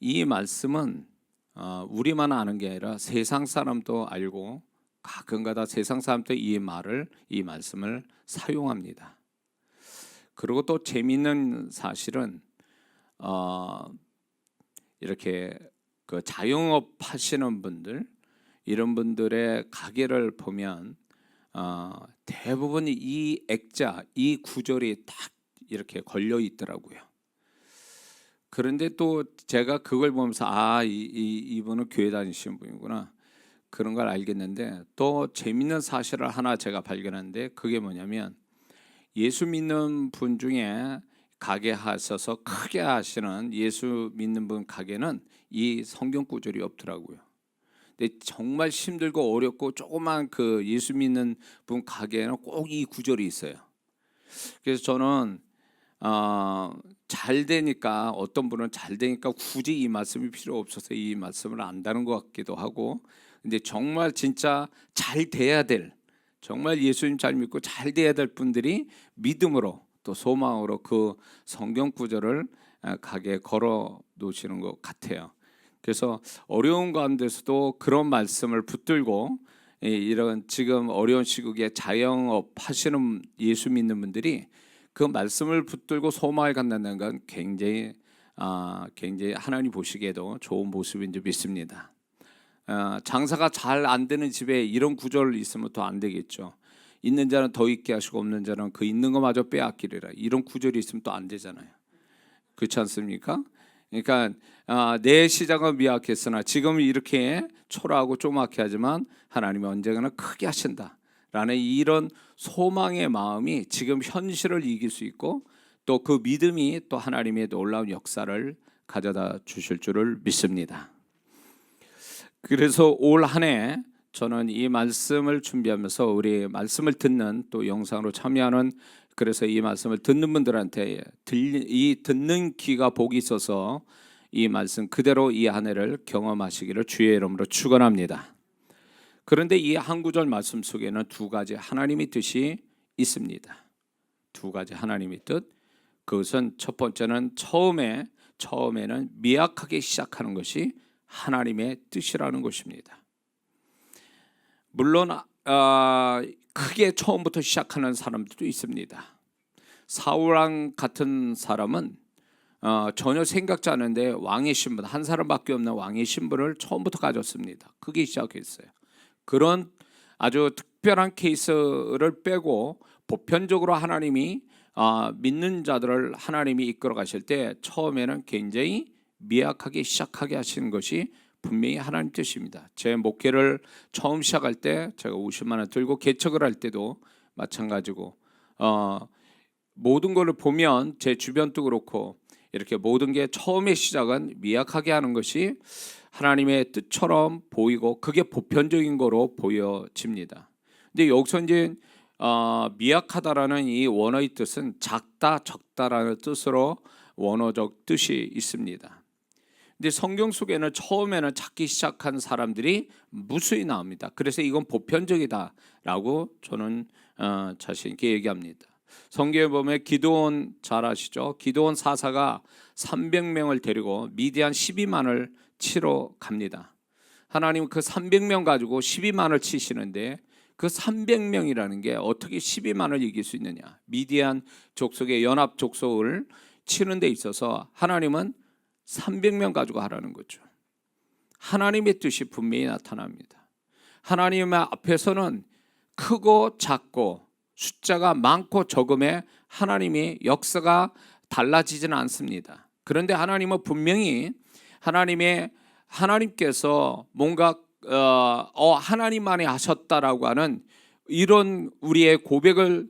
이 말씀은 우리만 아는 게 아니라 세상 사람도 알고 가끔가다 세상 사람도 이 말씀을 사용합니다. 그리고 또 재미있는 사실은 이렇게 그 자영업 하시는 분들, 이런 분들의 가게를 보면 대부분 이 액자, 이 구절이 딱 이렇게 걸려 있더라고요. 그런데 또 제가 그걸 보면서 이분은 교회 다니시는 분이구나, 그런 걸 알겠는데, 또 재밌는 사실을 하나 제가 발견했는데, 그게 뭐냐면 예수 믿는 분 중에 가게 하셔서 크게 하시는 예수 믿는 분 가게는 이 성경 구절이 없더라고요. 근데 정말 힘들고 어렵고 조그만 그 예수 믿는 분 가게에는 꼭 이 구절이 있어요. 그래서 저는 잘 되니까, 어떤 분은 잘 되니까 굳이 이 말씀이 필요 없어서 이 말씀을 안다는 것 같기도 하고, 근데 정말 진짜 잘 돼야 될, 정말 예수님 잘 믿고 잘 돼야 될 분들이 믿음으로 또 소망으로 그 성경 구절을 가게에 걸어 놓으시는 것 같아요. 그래서 어려운 가운데서도 그런 말씀을 붙들고, 이런 지금 어려운 시국에 자영업 하시는 예수 믿는 분들이 그 말씀을 붙들고 소망을 갖는다는 건 굉장히 하나님 보시기에도 좋은 모습인 줄 믿습니다. 장사가 잘 안 되는 집에 이런 구절 있으면 더 안 되겠죠. 있는 자는 더 있게 하시고 없는 자는 그 있는 것마저 빼앗기리라, 이런 구절이 있으면 또 안 되잖아요. 그렇지 않습니까? 그러니까 내 시작은 미약했으나 지금 이렇게 초라하고 조그맣게 하지만 하나님이 언젠가는 크게 하신다 라는 이런 소망의 마음이 지금 현실을 이길 수 있고, 또 그 믿음이 또 하나님의 놀라운 역사를 가져다 주실 줄을 믿습니다. 그래서 올 한 해 저는 이 말씀을 준비하면서 우리 말씀을 듣는, 또 영상으로 참여하는, 그래서 이 말씀을 듣는 분들한테 이 듣는 귀가 복이 있어서 이 말씀 그대로 이 한 해를 경험하시기를 주의 이름으로 축원합니다. 그런데 이 한 구절 말씀 속에는 두 가지 하나님의 뜻이 있습니다. 두 가지 하나님의 뜻. 그것은 첫 번째는 처음에는 미약하게 시작하는 것이 하나님의 뜻이라는 것입니다. 물론 크게 처음부터 시작하는 사람들도 있습니다. 사울왕 같은 사람은 전혀 생각지 않은데 왕의 신분, 한 사람밖에 없는 왕의 신분을 처음부터 가졌습니다. 크게 시작했어요. 그런 아주 특별한 케이스를 빼고 보편적으로 하나님이 믿는 자들을 하나님이 이끌어 가실 때 처음에는 굉장히 미약하게 시작하게 하시는 것이 분명히 하나님 뜻입니다. 제 목회를 처음 시작할 때 제가 50만 원 들고 개척을 할 때도 마찬가지고, 모든 것을 보면 제 주변도 그렇고 이렇게 모든 게 처음의 시작은 미약하게 하는 것이 하나님의 뜻처럼 보이고 그게 보편적인 거로 보여집니다. 근데 여기서 이제 미약하다라는 이 원어의 뜻은 작다, 적다라는 뜻으로 원어적 뜻이 있습니다. 근데 성경 속에는 처음에는 작기 시작한 사람들이 무수히 나옵니다. 그래서 이건 보편적이다라고 저는 자신 있게 얘기합니다. 성경에 보면 기드온 잘 아시죠? 기드온 사사가 300명을 데리고 미디안 12만을 치러 갑니다. 하나님은 그 300명 가지고 12만을 치시는데, 그 300명이라는 게 어떻게 12만을 이길 수 있느냐? 미디안 족속의 연합 족속을 치는 데 있어서 하나님은 300명 가지고 하라는 거죠. 하나님의 뜻이 분명히 나타납니다. 하나님의 앞에서는 크고 작고 숫자가 많고 적음에 하나님의 역사가 달라지지는 않습니다. 그런데 하나님은 분명히 하나님께서 뭔가 하나님만이 하셨다라고 하는 이런 우리의 고백을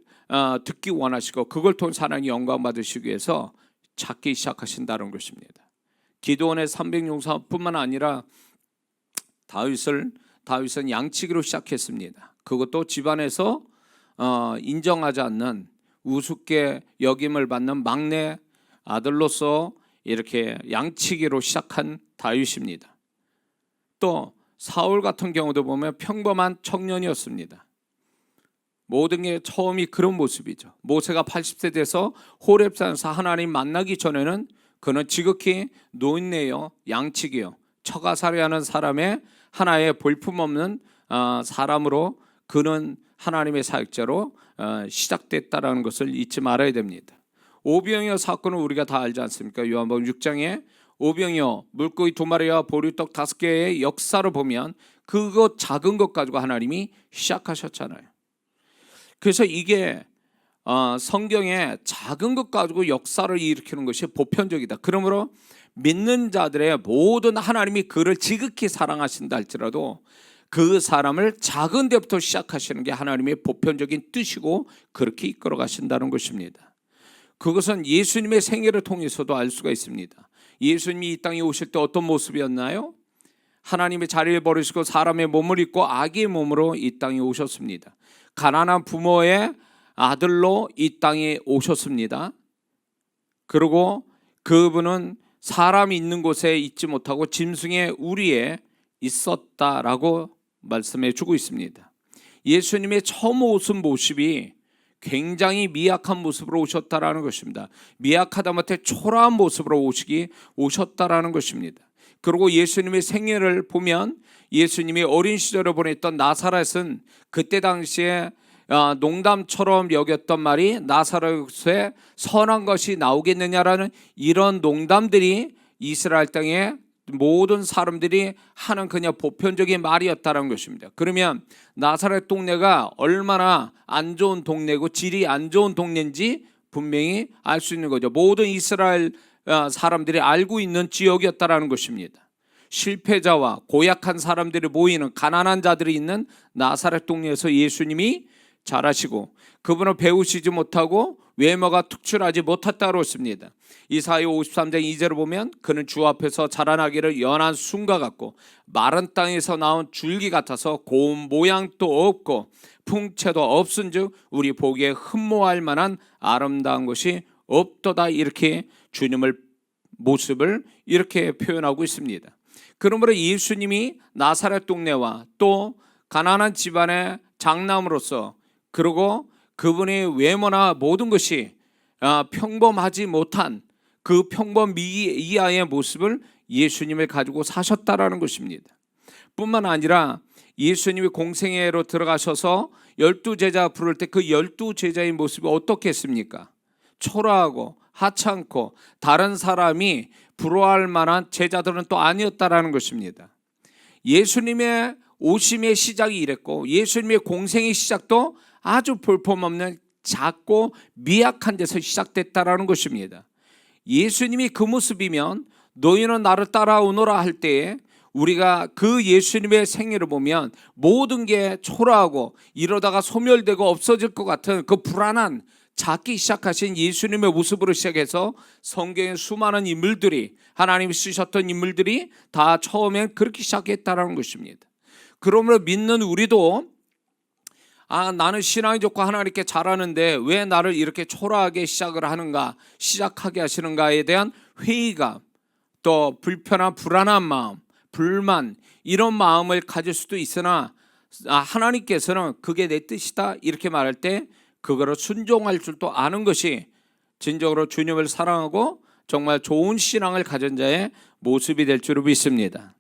듣기 원하시고, 그걸 통해 하나님 영광 받으시기 위해서 찾기 시작하신다는 것입니다. 기드온의 300용사뿐만 아니라 다윗은 양치기로 시작했습니다. 그것도 집안에서 인정하지 않는 우습게 여김을 받는 막내 아들로서 이렇게 양치기로 시작한 다윗입니다. 또 사울 같은 경우도 보면 평범한 청년이었습니다. 모든 게 처음이 그런 모습이죠. 모세가 80세 돼서 호렙산에서 하나님 만나기 전에는 그는 지극히 노인네요, 양치기요, 처가살이하는 사람의 하나의 볼품없는 사람으로 그는 하나님의 사역자로 시작됐다라는 것을 잊지 말아야 됩니다. 오병이어 사건은 우리가 다 알지 않습니까? 요한복음 6장에 오병이어 물고기 2마리와 보리떡 5개의 역사를 보면 그것 작은 것 가지고 하나님이 시작하셨잖아요. 그래서 이게 성경에 작은 것 가지고 역사를 일으키는 것이 보편적이다. 그러므로 믿는 자들의 모든 하나님이 그를 지극히 사랑하신다 할지라도 그 사람을 작은 데부터 시작하시는 게 하나님의 보편적인 뜻이고 그렇게 이끌어 가신다는 것입니다. 그것은 예수님의 생애를 통해서도 알 수가 있습니다. 예수님이 이 땅에 오실 때 어떤 모습이었나요? 하나님의 자리를 버리시고 사람의 몸을 입고 아기의 몸으로 이 땅에 오셨습니다. 가난한 부모의 아들로 이 땅에 오셨습니다. 그리고 그분은 사람이 있는 곳에 있지 못하고 짐승의 우리에 있었다라고 말씀해 주고 있습니다. 예수님의 처음 오신 모습이 굉장히 미약한 모습으로 오셨다라는 것입니다. 미약하다 못해 초라한 모습으로 오셨다라는 것입니다. 그리고 예수님의 생애를 보면 예수님이 어린 시절을 보냈던 나사렛은 그때 당시에 농담처럼 여겼던 말이 나사렛에 선한 것이 나오겠느냐라는 이런 농담들이 이스라엘 땅에 모든 사람들이 하는 그냥 보편적인 말이었다는 것입니다. 그러면 나사렛 동네가 얼마나 안 좋은 동네고 질이 안 좋은 동네인지 분명히 알 수 있는 거죠. 모든 이스라엘 사람들이 알고 있는 지역이었다는 것입니다. 실패자와 고약한 사람들이 모이는 가난한 자들이 있는 나사렛 동네에서 예수님이 자라시고 그분을 배우시지 못하고 외모가 특출하지 못했다고 했습니다. 이사야 53장 2절을 보면 그는 주 앞에서 자라나기를 연한 순과 같고 마른 땅에서 나온 줄기 같아서 고운 모양도 없고 풍채도 없은즉 우리 보기에 흠모할 만한 아름다운 것이 없도다. 이렇게 주님을 모습을 이렇게 표현하고 있습니다. 그러므로 예수님이 나사렛 동네와 또 가난한 집안의 장남으로서 그리고 그분의 외모나 모든 것이 평범하지 못한 그 평범 이하의 모습을 예수님을 가지고 사셨다라는 것입니다. 뿐만 아니라 예수님이 공생애로 들어가셔서 12제자 부를 때 그 12제자의 모습이 어떻겠습니까? 초라하고 하찮고 다른 사람이 부러워할 만한 제자들은 또 아니었다라는 것입니다. 예수님의 오심의 시작이 이랬고 예수님의 공생의 시작도 아주 볼품없는 작고 미약한 데서 시작됐다라는 것입니다. 예수님이 그 모습이면 너희는 나를 따라오너라 할 때에 우리가 그 예수님의 생애를 보면 모든 게 초라하고 이러다가 소멸되고 없어질 것 같은 그 불안한 작기 시작하신 예수님의 모습으로 시작해서 성경의 수많은 인물들이 하나님이 쓰셨던 인물들이 다 처음엔 그렇게 시작했다는 것입니다. 그러므로 믿는 우리도 나는 신앙이 좋고 하나님께 잘하는데 왜 나를 이렇게 초라하게 시작하게 하시는가에 대한 회의감, 또 불안한 마음, 불만 이런 마음을 가질 수도 있으나 하나님께서는 그게 내 뜻이다 이렇게 말할 때 그거를 순종할 줄도 아는 것이 진정으로 주님을 사랑하고 정말 좋은 신앙을 가진 자의 모습이 될 줄을 믿습니다.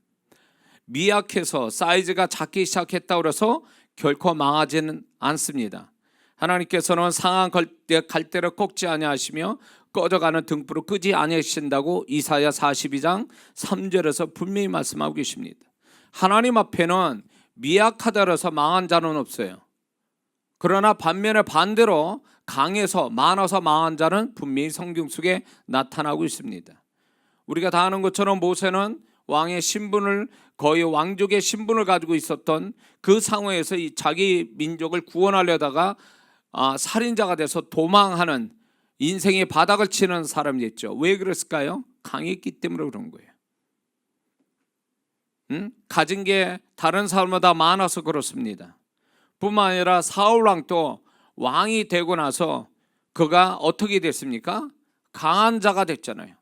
미약해서 사이즈가 작기 시작했다고 해서 결코 망하지는 않습니다. 하나님께서는 상한 갈대를 꺾지 아니하시며 꺼져가는 등불을 끄지 아니하신다고 이사야 42장 3절에서 분명히 말씀하고 계십니다. 하나님 앞에는 미약하다 해서 망한 자는 없어요. 그러나 반면에 반대로 강해서 많아서 망한 자는 분명히 성경 속에 나타나고 있습니다. 우리가 다 아는 것처럼 모세는 왕의 신분을 거의 왕족의 신분을 가지고 있었던 그 상황에서 자기 민족을 구원하려다가 살인자가 돼서 도망하는 인생의 바닥을 치는 사람이었죠. 왜 그랬을까요? 강했기 때문에 그런 거예요. 가진 게 다른 사람보다 많아서 그렇습니다. 뿐만 아니라 사울 왕도 왕이 되고 나서 그가 어떻게 됐습니까? 강한 자가 됐잖아요.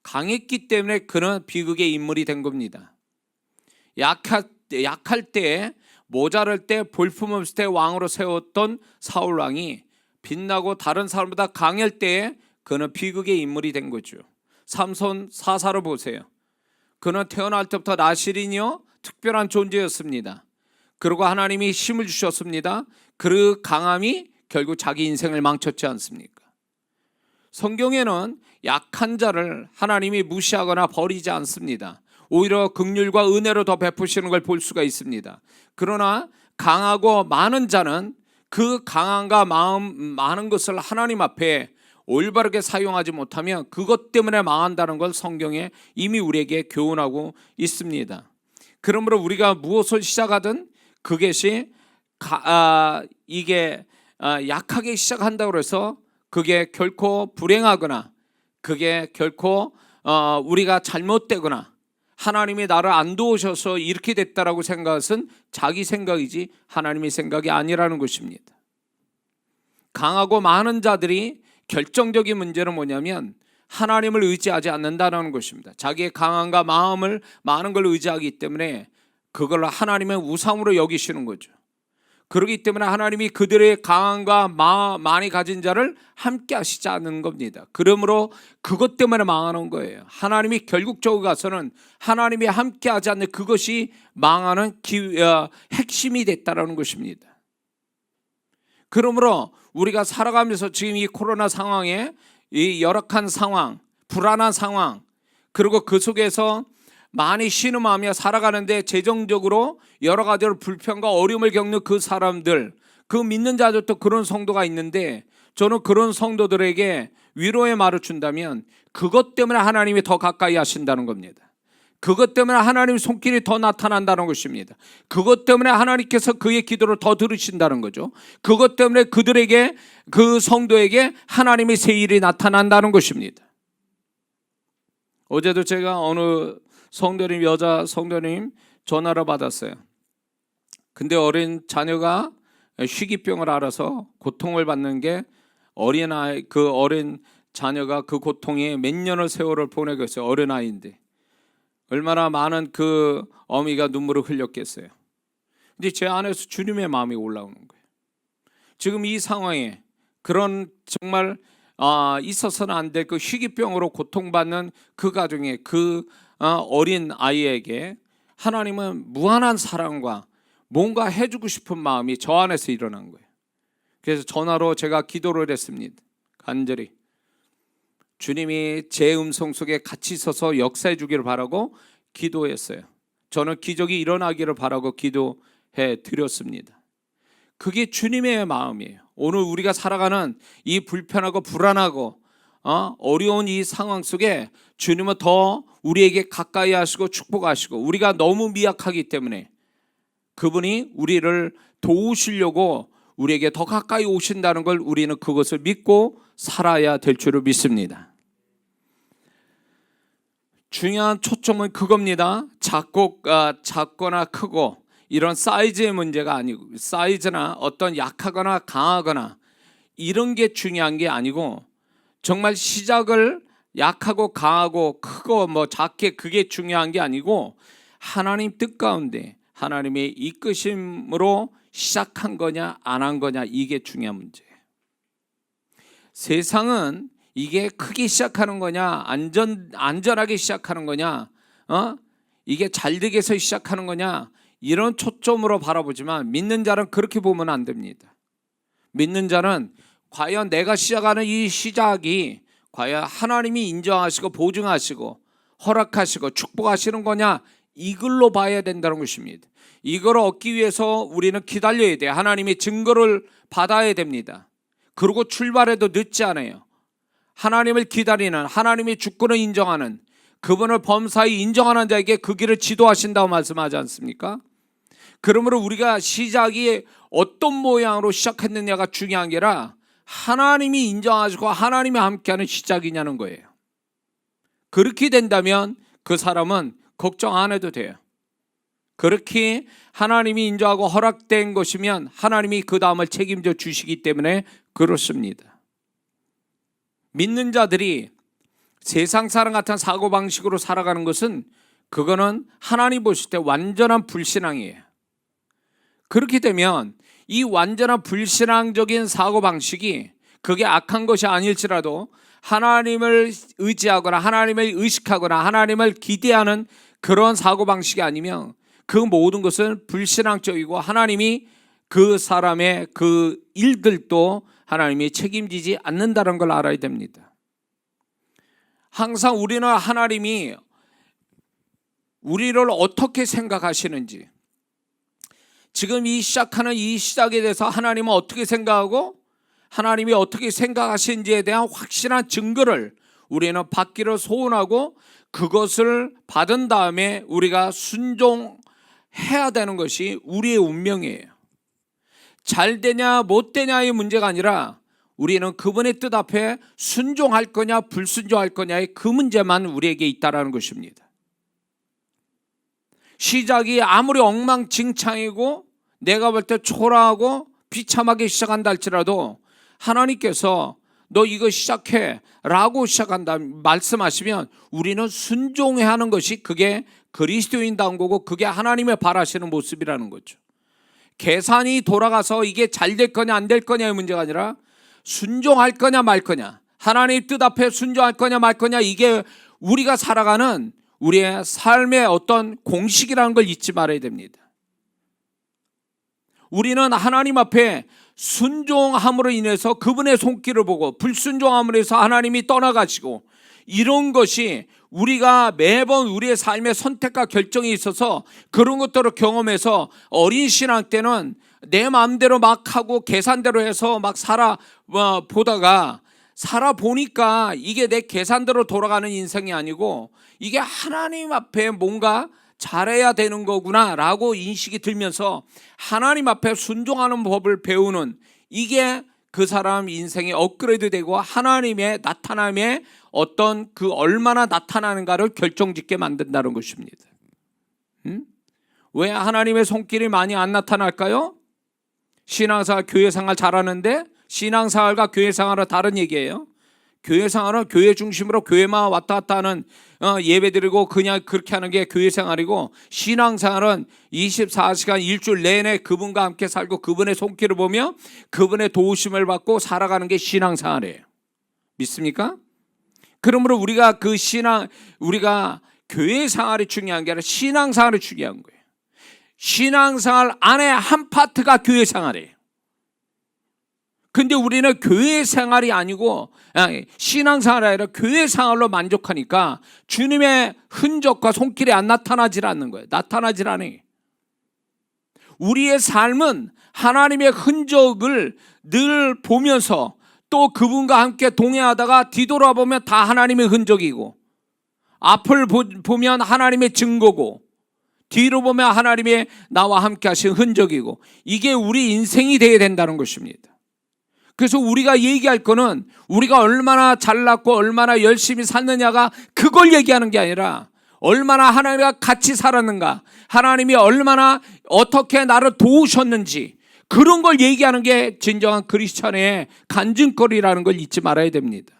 강했기 때문에 그는 비극의 인물이 된 겁니다. 약할 때 모자랄 때 볼품없을 때 왕으로 세웠던 사울 왕이 빛나고 다른 사람보다 강할 때에 그는 비극의 인물이 된 거죠. 삼손 사사를 보세요. 그는 태어날 때부터 나실인이요 특별한 존재였습니다. 그리고 하나님이 힘을 주셨습니다. 그 강함이 결국 자기 인생을 망쳤지 않습니까? 성경에는 약한 자를 하나님이 무시하거나 버리지 않습니다. 오히려 긍휼과 은혜로 더 베푸시는 걸 볼 수가 있습니다. 그러나 강하고 많은 자는 그 강함과 많은 것을 하나님 앞에 올바르게 사용하지 못하면 그것 때문에 망한다는 걸 성경에 이미 우리에게 교훈하고 있습니다. 그러므로 우리가 무엇을 시작하든 그것이 약하게 시작한다고 해서 그게 결코 불행하거나 그게 결코 우리가 잘못되거나 하나님이 나를 안 도우셔서 이렇게 됐다라고 생각한 것은 자기 생각이지 하나님의 생각이 아니라는 것입니다. 강하고 많은 자들이 결정적인 문제는 뭐냐면 하나님을 의지하지 않는다는 것입니다. 자기의 강함과 마음을 많은 걸 의지하기 때문에 그걸 하나님의 우상으로 여기시는 거죠. 그렇기 때문에 하나님이 그들의 강함과 많이 가진 자를 함께 하시지 않는 겁니다. 그러므로 그것 때문에 망하는 거예요. 하나님이 결국적으로 가서는 하나님이 함께 하지 않는 그것이 망하는 핵심이 됐다는 것입니다. 그러므로 우리가 살아가면서 지금 이 코로나 상황에 이 열악한 상황, 불안한 상황, 그리고 그 속에서 많이 신음하며 살아가는데 재정적으로 여러 가지로 불평과 어려움을 겪는 그 사람들, 그 믿는 자들도 그런 성도가 있는데 저는 그런 성도들에게 위로의 말을 준다면 그것 때문에 하나님이 더 가까이 하신다는 겁니다. 그것 때문에 하나님의 손길이 더 나타난다는 것입니다. 그것 때문에 하나님께서 그의 기도를 더 들으신다는 거죠. 그것 때문에 그들에게, 그 성도에게 하나님의 새 일이 나타난다는 것입니다. 어제도 제가 어느 성도님, 여자 성도님 전화를 받았어요. 근데 어린 자녀가 희귀병을 앓아서 고통을 받는 게 어린아이, 그 어린 자녀가 그 고통에 몇 년의 세월을 보내고 있어요. 어린아이인데 얼마나 많은 그 어미가 눈물을 흘렸겠어요. 근데 제 안에서 주님의 마음이 올라오는 거예요. 지금 이 상황에 그런 정말 있어서는 안 될 그 희귀병으로 고통받는 그 가정에 그 어린 아이에게 하나님은 무한한 사랑과 뭔가 해주고 싶은 마음이 저 안에서 일어난 거예요. 그래서 전화로 제가 기도를 했습니다. 간절히 주님이 제 음성 속에 같이 있어서 역사해 주기를 바라고 기도했어요. 저는 기적이 일어나기를 바라고 기도해 드렸습니다. 그게 주님의 마음이에요. 오늘 우리가 살아가는 이 불편하고 불안하고 어려운 이 상황 속에 주님은 더 우리에게 가까이 하시고 축복하시고 우리가 너무 미약하기 때문에 그분이 우리를 도우시려고 우리에게 더 가까이 오신다는 걸 우리는 그것을 믿고 살아야 될 줄을 믿습니다. 중요한 초점은 그겁니다. 작거나 크고 이런 사이즈의 문제가 아니고 사이즈나 어떤 약하거나 강하거나 이런 게 중요한 게 아니고 정말 시작을 약하고 강하고 크고 뭐 작게 그게 중요한 게 아니고 하나님 뜻 가운데 하나님의 이끄심으로 시작한 거냐 안 한 거냐 이게 중요한 문제예요. 세상은 이게 크게 시작하는 거냐 안전하게 시작하는 거냐 이게 잘 되게 해서 시작하는 거냐 이런 초점으로 바라보지만 믿는 자는 그렇게 보면 안 됩니다. 믿는 자는 과연 내가 시작하는 이 시작이 과연 하나님이 인정하시고 보증하시고 허락하시고 축복하시는 거냐 이걸로 봐야 된다는 것입니다. 이걸 얻기 위해서 우리는 기다려야 돼요. 하나님의 증거를 받아야 됩니다. 그리고 출발해도 늦지 않아요. 하나님을 기다리는 하나님의 주권을 인정하는 그분을 범사에 인정하는 자에게 그 길을 지도하신다고 말씀하지 않습니까? 그러므로 우리가 시작이 어떤 모양으로 시작했느냐가 중요한 게 아니라 하나님이 인정하시고 하나님이 함께하는 시작이냐는 거예요. 그렇게 된다면 그 사람은 걱정 안 해도 돼요. 그렇게 하나님이 인정하고 허락된 것이면 하나님이 그 다음을 책임져 주시기 때문에 그렇습니다. 믿는 자들이 세상 사람 같은 사고방식으로 살아가는 것은 그거는 하나님 보실 때 완전한 불신앙이에요. 그렇게 되면 이 완전한 불신앙적인 사고방식이 그게 악한 것이 아닐지라도 하나님을 의지하거나 하나님을 의식하거나 하나님을 기대하는 그런 사고방식이 아니면 그 모든 것은 불신앙적이고 하나님이 그 사람의 그 일들도 하나님이 책임지지 않는다는 걸 알아야 됩니다. 항상 우리는 하나님이 우리를 어떻게 생각하시는지, 지금 이 시작하는 이 시작에 대해서 하나님은 어떻게 생각하고 하나님이 어떻게 생각하시는지에 대한 확실한 증거를 우리는 받기를 소원하고 그것을 받은 다음에 우리가 순종해야 되는 것이 우리의 운명이에요. 잘 되냐 못 되냐의 문제가 아니라 우리는 그분의 뜻 앞에 순종할 거냐 불순종할 거냐의 그 문제만 우리에게 있다는 것입니다. 시작이 아무리 엉망진창이고 내가 볼 때 초라하고 비참하게 시작한다 할지라도 하나님께서 너 이거 시작해 라고 시작한다 말씀하시면 우리는 순종해야 하는 것이 그게 그리스도인다운 거고 그게 하나님의 바라시는 모습이라는 거죠. 계산이 돌아가서 이게 잘 될 거냐 안 될 거냐의 문제가 아니라 순종할 거냐 말 거냐, 하나님의 뜻 앞에 순종할 거냐 말 거냐, 이게 우리가 살아가는 우리의 삶의 어떤 공식이라는 걸 잊지 말아야 됩니다. 우리는 하나님 앞에 순종함으로 인해서 그분의 손길을 보고 불순종함으로 해서 하나님이 떠나가시고, 이런 것이 우리가 매번 우리의 삶의 선택과 결정이 있어서 그런 것들을 경험해서 어린 신앙 때는 내 마음대로 막 하고 계산대로 해서 막 살아보니까 이게 내 계산대로 돌아가는 인생이 아니고 이게 하나님 앞에 뭔가 잘해야 되는 거구나 라고 인식이 들면서 하나님 앞에 순종하는 법을 배우는, 이게 그 사람 인생이 업그레이드 되고 하나님의 나타남에 어떤 그 얼마나 나타나는가를 결정짓게 만든다는 것입니다. 왜 하나님의 손길이 많이 안 나타날까요? 신앙생활 교회생활 잘하는데 신앙생활과 교회생활은 다른 얘기예요. 교회생활은 교회 중심으로 교회만 왔다 갔다 하는 예배드리고 그냥 그렇게 하는 게 교회생활이고, 신앙생활은 24시간 일주일 내내 그분과 함께 살고 그분의 손길을 보며 그분의 도우심을 받고 살아가는 게 신앙생활이에요. 믿습니까? 그러므로 우리가 우리가 교회생활이 중요한 게 아니라 신앙생활이 중요한 거예요. 신앙생활 안에 한 파트가 교회생활이에요. 근데 우리는 교회 생활이 아니고 신앙생활이 아니라 교회 생활로 만족하니까 주님의 흔적과 손길이 안 나타나질 않는 거예요. 나타나질 않아요. 우리의 삶은 하나님의 흔적을 늘 보면서 또 그분과 함께 동행하다가 뒤돌아보면 다 하나님의 흔적이고, 앞을 보면 하나님의 증거고, 뒤로 보면 하나님의 나와 함께 하신 흔적이고, 이게 우리 인생이 되어야 된다는 것입니다. 그래서 우리가 얘기할 거는 우리가 얼마나 잘났고 얼마나 열심히 살느냐가 그걸 얘기하는 게 아니라 얼마나 하나님과 같이 살았는가, 하나님이 얼마나 어떻게 나를 도우셨는지, 그런 걸 얘기하는 게 진정한 크리스찬의 간증거리라는 걸 잊지 말아야 됩니다.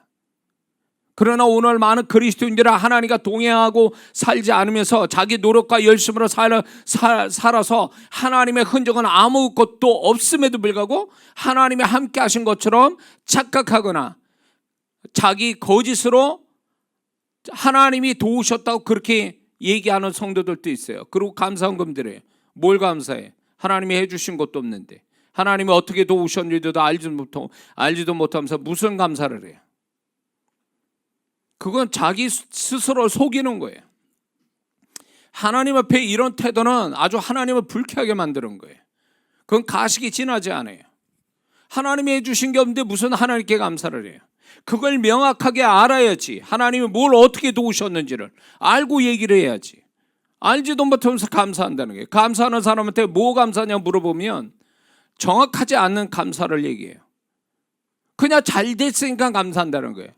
그러나 오늘 많은 그리스도인들은 하나님과 동행하고 살지 않으면서 자기 노력과 열심으로 살아서 하나님의 흔적은 아무것도 없음에도 불구하고 하나님이 함께 하신 것처럼 착각하거나 자기 거짓으로 하나님이 도우셨다고 그렇게 얘기하는 성도들도 있어요. 그리고 감사헌금 드려요. 뭘 감사해? 하나님이 해주신 것도 없는데, 하나님이 어떻게 도우셨는지도 알지도 못하면서 무슨 감사를 해요? 그건 자기 스스로 속이는 거예요. 하나님 앞에 이런 태도는 아주 하나님을 불쾌하게 만드는 거예요. 그건 가식이 지나지 않아요. 하나님이 해주신 게 없는데 무슨 하나님께 감사를 해요? 그걸 명확하게 알아야지. 하나님이 뭘 어떻게 도우셨는지를 알고 얘기를 해야지. 알지도 못하면서 감사한다는 거예요. 감사하는 사람한테 뭐 감사하냐 물어보면 정확하지 않는 감사를 얘기해요. 그냥 잘 됐으니까 감사한다는 거예요.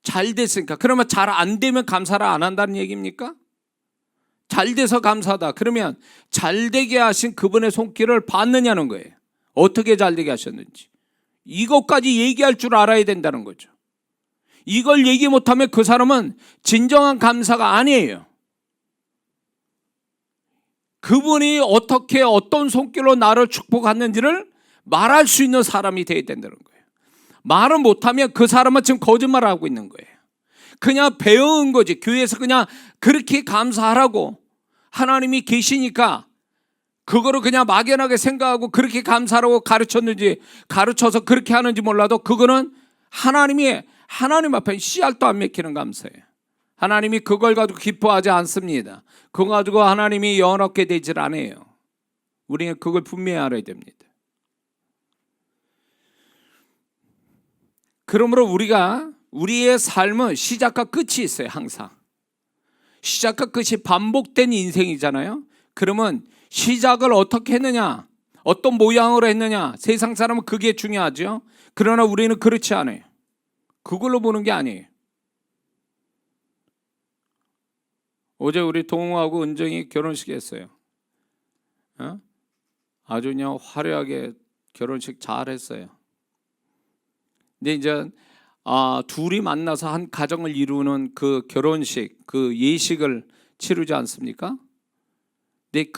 잘 됐으니까. 그러면 잘 안 되면 감사를 안 한다는 얘기입니까? 잘 돼서 감사하다. 그러면 잘 되게 하신 그분의 손길을 받느냐는 거예요. 어떻게 잘 되게 하셨는지. 이것까지 얘기할 줄 알아야 된다는 거죠. 이걸 얘기 못하면 그 사람은 진정한 감사가 아니에요. 그분이 어떻게 어떤 손길로 나를 축복했는지를 말할 수 있는 사람이 되어야 된다는 거예요. 말을 못하면 그 사람은 지금 거짓말하고 있는 거예요. 그냥 배운 거지. 교회에서 그냥 그렇게 감사하라고 하나님이 계시니까 그거를 그냥 막연하게 생각하고 그렇게 감사하라고 가르쳐서 그렇게 하는지 몰라도 그거는 하나님 앞에 씨알도 안 맥히는 감사예요. 하나님이 그걸 가지고 기뻐하지 않습니다. 그거 가지고 하나님이 영원하게 되질 않아요. 우리는 그걸 분명히 알아야 됩니다. 그러므로 우리의 삶은 시작과 끝이 있어요. 항상 시작과 끝이 반복된 인생이잖아요. 그러면 시작을 어떻게 했느냐, 어떤 모양으로 했느냐, 세상 사람은 그게 중요하죠. 그러나 우리는 그렇지 않아요. 그걸로 보는 게 아니에요. 어제 우리 동우하고 은정이 결혼식 했어요. 아주 그냥 화려하게 결혼식 잘 했어요. 근데 이제 둘이 만나서 한 가정을 이루는 그 결혼식, 그 예식을 치르지 않습니까? 근데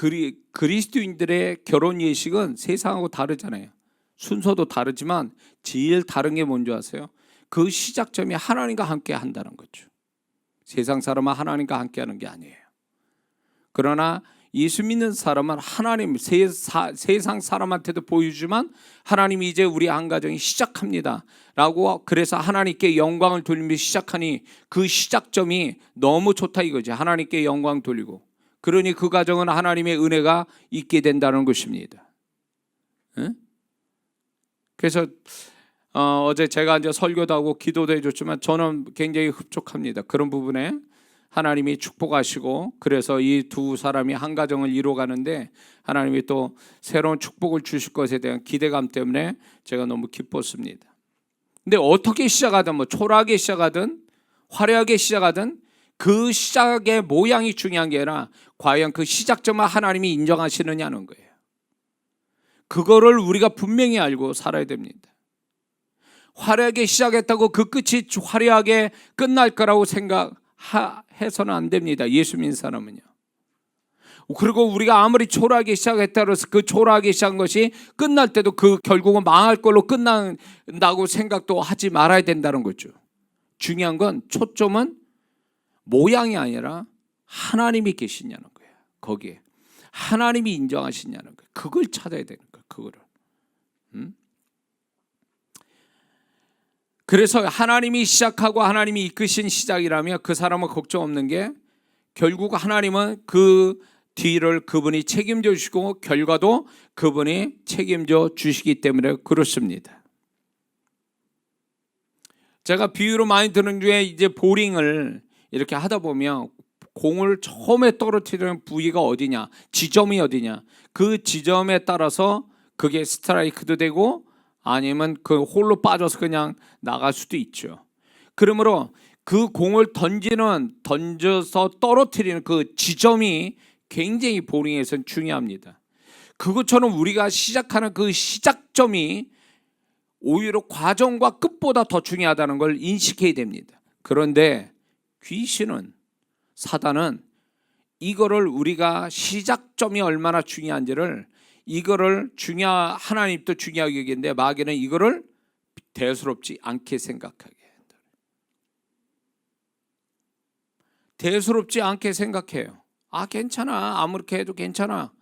그리스도인들의 결혼 예식은 세상하고 다르잖아요. 순서도 다르지만 제일 다른 게 뭔지 아세요? 그 시작점이 하나님과 함께 한다는 거죠. 세상 사람은 하나님과 함께 하는 게 아니에요. 그러나 예수 믿는 사람은 하나님, 세상 사람한테도 보여주지만 하나님이 이제 우리 한 가정이 시작합니다 라고, 그래서 하나님께 영광을 돌리며 시작하니 그 시작점이 너무 좋다 이거지. 하나님께 영광 돌리고, 그러니 그 가정은 하나님의 은혜가 있게 된다는 것입니다. 그래서 어제 제가 이제 설교도 하고 기도도 해줬지만 저는 굉장히 흡족합니다. 그런 부분에 하나님이 축복하시고, 그래서 이 두 사람이 한 가정을 이루어가는데 하나님이 또 새로운 축복을 주실 것에 대한 기대감 때문에 제가 너무 기뻤습니다. 근데 어떻게 시작하든, 뭐 초라하게 시작하든 화려하게 시작하든 그 시작의 모양이 중요한 게 아니라 과연 그 시작점을 하나님이 인정하시느냐는 거예요. 그거를 우리가 분명히 알고 살아야 됩니다. 화려하게 시작했다고 그 끝이 화려하게 끝날 거라고 생각해서는 안 됩니다. 예수 믿는 사람은요. 그리고 우리가 아무리 초라하게 시작했다고 해서 그 초라하게 시작한 것이 끝날 때도 그 결국은 망할 걸로 끝난다고 생각도 하지 말아야 된다는 거죠. 중요한 건, 초점은 모양이 아니라 하나님이 계시냐는 거예요. 거기에 하나님이 인정하시냐는 거예요. 그걸 찾아야 되는 거예요. 그거를. 그래서 하나님이 시작하고 하나님이 이끄신 시작이라면 그 사람은 걱정 없는 게, 결국 하나님은 그 뒤를 그분이 책임져 주시고 결과도 그분이 책임져 주시기 때문에 그렇습니다. 제가 비유로 많이 드는 중에, 이제 보링을 이렇게 하다 보면 공을 처음에 떨어뜨리는 부위가 어디냐, 지점이 어디냐, 그 지점에 따라서 그게 스트라이크도 되고 아니면 그 홀로 빠져서 그냥 나갈 수도 있죠. 그러므로 그 공을 던져서 떨어뜨리는 그 지점이 굉장히 보링에서는 중요합니다. 그것처럼 우리가 시작하는 그 시작점이 오히려 과정과 끝보다 더 중요하다는 걸 인식해야 됩니다. 그런데 귀신은, 사단은 이거를, 우리가 시작점이 얼마나 중요한지를, 이거를 하나님도 중요하게 여기는데 마귀는 이거를 대수롭지 않게 생각하게 한다. 대수롭지 않게 생각해요. 괜찮아, 아무렇게 해도 괜찮아.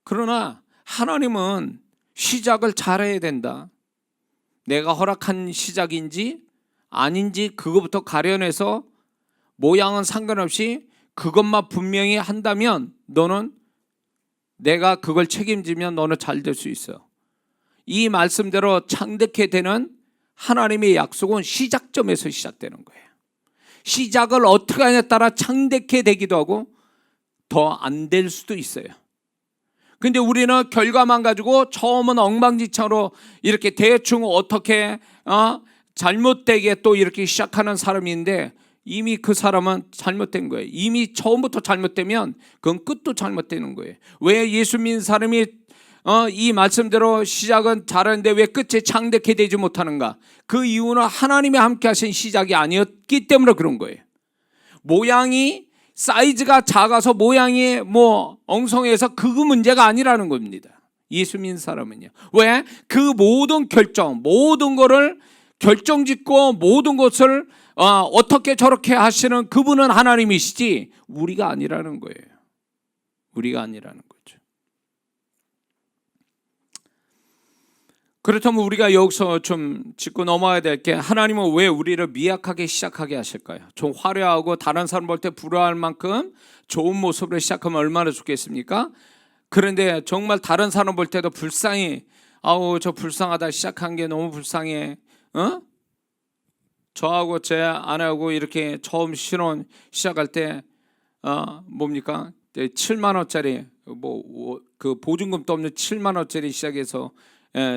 그러나 하나님은 시작을 잘해야 된다. 내가 허락한 시작인지 아닌지 그거부터 가려내서 모양은 상관없이 그것만 분명히 한다면, 너는, 내가 그걸 책임지면 너는 잘 될 수 있어. 이 말씀대로 창대케 되는 하나님의 약속은 시작점에서 시작되는 거예요. 시작을 어떻게 하냐에 따라 창대케 되기도 하고 더 안 될 수도 있어요. 근데 우리는 결과만 가지고 처음은 엉망진창으로 이렇게 대충 어떻게 잘못되게 또 이렇게 시작하는 사람인데, 이미 그 사람은 잘못된 거예요. 이미 처음부터 잘못되면 그건 끝도 잘못되는 거예요. 왜 예수 믿는 사람이 이 말씀대로 시작은 잘하는데 왜 끝에 창대케 되지 못하는가? 그 이유는 하나님이 함께 하신 시작이 아니었기 때문에 그런 거예요. 모양이, 사이즈가 작아서 모양이 엉성해서 그 문제가 아니라는 겁니다. 예수 믿는 사람은요. 왜? 그 모든 결정, 모든 거를 결정짓고 모든 것을 어떻게 저렇게 하시는 그분은 하나님이시지 우리가 아니라는 거예요. 우리가 아니라는 거죠. 그렇다면 우리가 여기서 좀 짚고 넘어가야 될 게, 하나님은 왜 우리를 미약하게 시작하게 하실까요? 좀 화려하고 다른 사람 볼 때 부러워할 만큼 좋은 모습으로 시작하면 얼마나 좋겠습니까? 그런데 정말 다른 사람 볼 때도 불쌍히, 아우 저 불쌍하다, 시작한 게 너무 불쌍해, 저하고 제 아내하고 이렇게 처음 신혼 시작할 때 뭡니까? 7만 원짜리 그 보증금도 없는 7만 원짜리 시작해서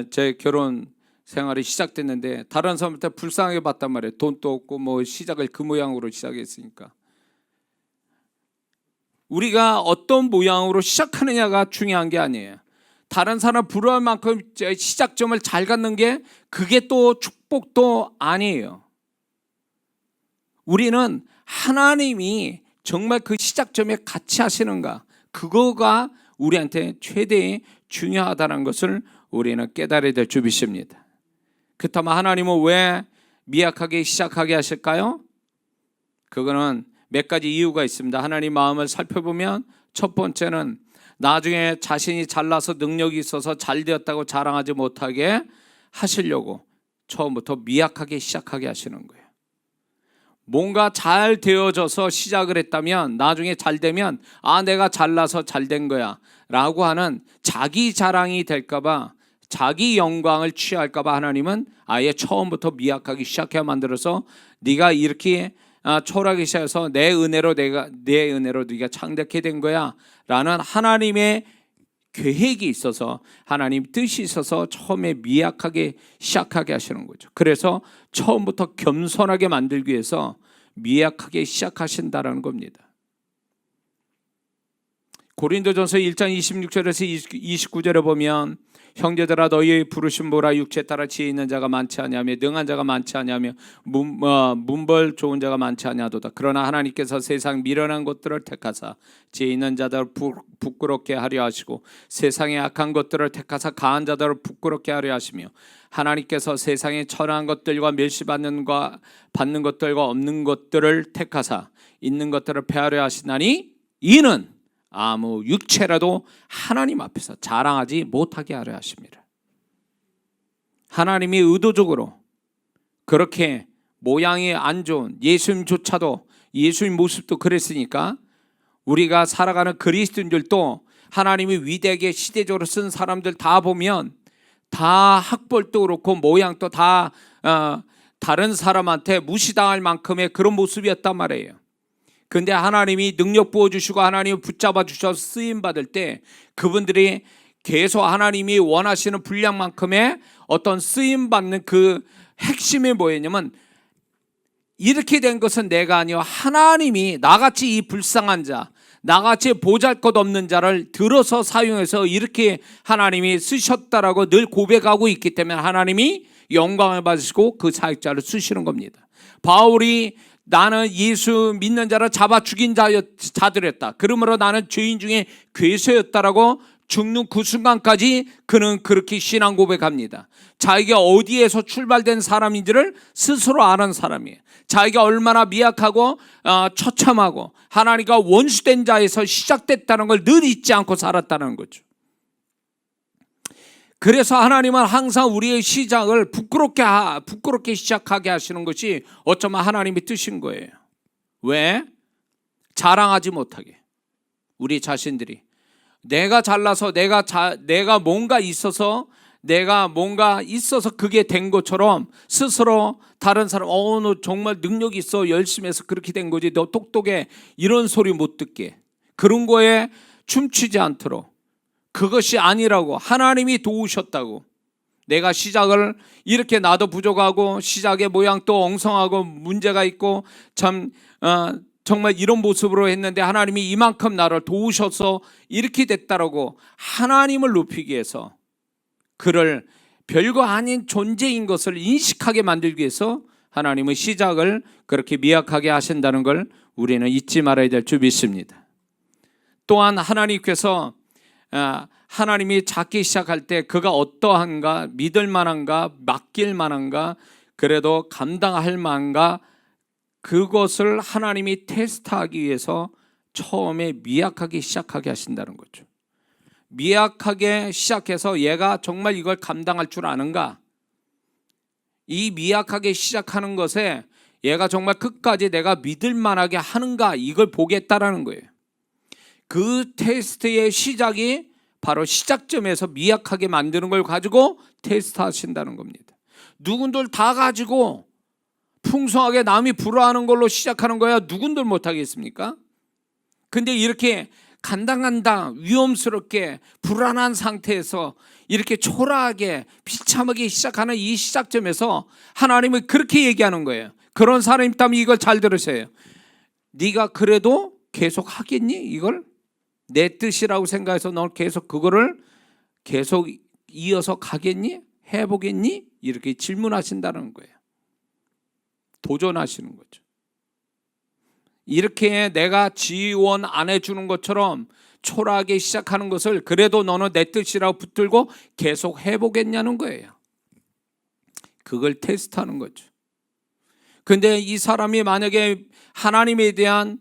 제 결혼 생활이 시작됐는데, 다른 사람한테 불쌍하게 봤단 말이에요. 돈도 없고 뭐 시작을 그 모양으로 시작했으니까. 우리가 어떤 모양으로 시작하느냐가 중요한 게 아니에요. 다른 사람 부러워할 만큼 시작점을 잘 갖는 게 그게 또 축복도 아니에요. 우리는 하나님이 정말 그 시작점에 같이 하시는가, 그거가 우리한테 최대의 중요하다는 것을 우리는 깨달아야 될 주비십니다. 그렇다면 하나님은 왜 미약하게 시작하게 하실까요? 그거는 몇 가지 이유가 있습니다. 하나님 마음을 살펴보면 첫 번째는 나중에 자신이 잘나서 능력이 있어서 잘 되었다고 자랑하지 못하게 하시려고 처음부터 미약하게 시작하게 하시는 거예요. 뭔가 잘 되어져서 시작을 했다면 나중에 잘 되면 내가 잘나서 잘 된 거야 라고 하는 자기 자랑이 될까 봐, 자기 영광을 취할까 봐 하나님은 아예 처음부터 미약하게 시작해 만들어서 네가 이렇게 초라하게 시작해서 내 은혜로 네가 창대하게 된 거야 라는 하나님의 계획이 있어서, 하나님 뜻이 있어서 처음에 미약하게 시작하게 하시는 거죠. 그래서 처음부터 겸손하게 만들기 위해서 미약하게 시작하신다라는 겁니다. 고린도전서 1장 26절에서 29절에 보면, 형제들아 너희의 부르심 보라, 육체 따라 지혜 있는 자가 많지 아니하며 능한 자가 많지 아니하며 문벌 좋은 자가 많지 아니하도다. 그러나 하나님께서 세상 미련한 것들을 택하사 지혜 있는 자들을 부끄럽게 하려 하시고 세상의 악한 것들을 택하사 강한 자들을 부끄럽게 하려 하시며 하나님께서 세상의 천한 것들과 멸시받는 것들과 없는 것들을 택하사 있는 것들을 폐하려 하시나니 이는 아무 육체라도 하나님 앞에서 자랑하지 못하게 하려 하십니다. 하나님이 의도적으로 그렇게 모양이 안 좋은 예수님조차도, 예수님 모습도 그랬으니까 우리가 살아가는 그리스도인들도 하나님이 위대하게 시대적으로 쓴 사람들 다 보면 다 학벌도 그렇고 모양도 다 다른 사람한테 무시당할 만큼의 그런 모습이었단 말이에요. 근데 하나님이 능력 부어주시고 하나님이 붙잡아 주셔서 쓰임받을 때 그분들이 계속 하나님이 원하시는 분량만큼의 어떤 쓰임받는 그 핵심이 뭐였냐면, 이렇게 된 것은 내가 아니요 하나님이 나같이 이 불쌍한 자, 나같이 보잘것없는 자를 들어서 사용해서 이렇게 하나님이 쓰셨다라고 늘 고백하고 있기 때문에 하나님이 영광을 받으시고 그 사역자를 쓰시는 겁니다. 바울이 나는 예수 믿는 자를 잡아 죽인 자들이었다, 그러므로 나는 죄인 중에 괴수였다라고 죽는 그 순간까지 그는 그렇게 신앙 고백합니다. 자기가 어디에서 출발된 사람인지를 스스로 아는 사람이에요. 자기가 얼마나 미약하고 처참하고 하나님과 원수된 자에서 시작됐다는 걸 늘 잊지 않고 살았다는 거죠. 그래서 하나님은 항상 우리의 시작을 부끄럽게 시작하게 하시는 것이 어쩌면 하나님의 뜻인 거예요. 왜? 자랑하지 못하게. 우리 자신들이 내가 잘나서 내가 뭔가 있어서 그게 된 것처럼 스스로 다른 사람 너 정말 능력이 있어, 열심히 해서 그렇게 된 거지, 너 똑똑해, 이런 소리 못 듣게, 그런 거에 춤추지 않도록, 그것이 아니라고, 하나님이 도우셨다고, 내가 시작을 이렇게 나도 부족하고 시작의 모양도 엉성하고 문제가 있고 정말 이런 모습으로 했는데 하나님이 이만큼 나를 도우셔서 이렇게 됐다라고 하나님을 높이기 위해서, 그를 별거 아닌 존재인 것을 인식하게 만들기 위해서 하나님의 시작을 그렇게 미약하게 하신다는 걸 우리는 잊지 말아야 될 줄 믿습니다. 또한 하나님께서 하나님이 찾기 시작할 때 그가 어떠한가, 믿을 만한가, 맡길 만한가, 그래도 감당할 만한가, 그것을 하나님이 테스트하기 위해서 처음에 미약하게 시작하게 하신다는 거죠. 미약하게 시작해서 얘가 정말 이걸 감당할 줄 아는가, 이 미약하게 시작하는 것에 얘가 정말 끝까지 내가 믿을 만하게 하는가, 이걸 보겠다라는 거예요. 그 테스트의 시작이 바로 시작점에서 미약하게 만드는 걸 가지고 테스트 하신다는 겁니다. 누군들 다 가지고 풍성하게 남이 부러워하는 걸로 시작하는 거야 누군들 못하겠습니까? 근데 이렇게 간당간당 위험스럽게 불안한 상태에서 이렇게 초라하게 비참하게 시작하는 이 시작점에서 하나님은 그렇게 얘기하는 거예요. 그런 사람이 있다면 이걸 잘 들으세요. 네가 그래도 계속 하겠니? 이걸 내 뜻이라고 생각해서 너 계속 그거를 계속 이어서 가겠니? 해보겠니? 이렇게 질문하신다는 거예요. 도전하시는 거죠. 이렇게 내가 지원 안 해주는 것처럼 초라하게 시작하는 것을 그래도 너는 내 뜻이라고 붙들고 계속 해보겠냐는 거예요. 그걸 테스트하는 거죠. 근데 이 사람이 만약에 하나님에 대한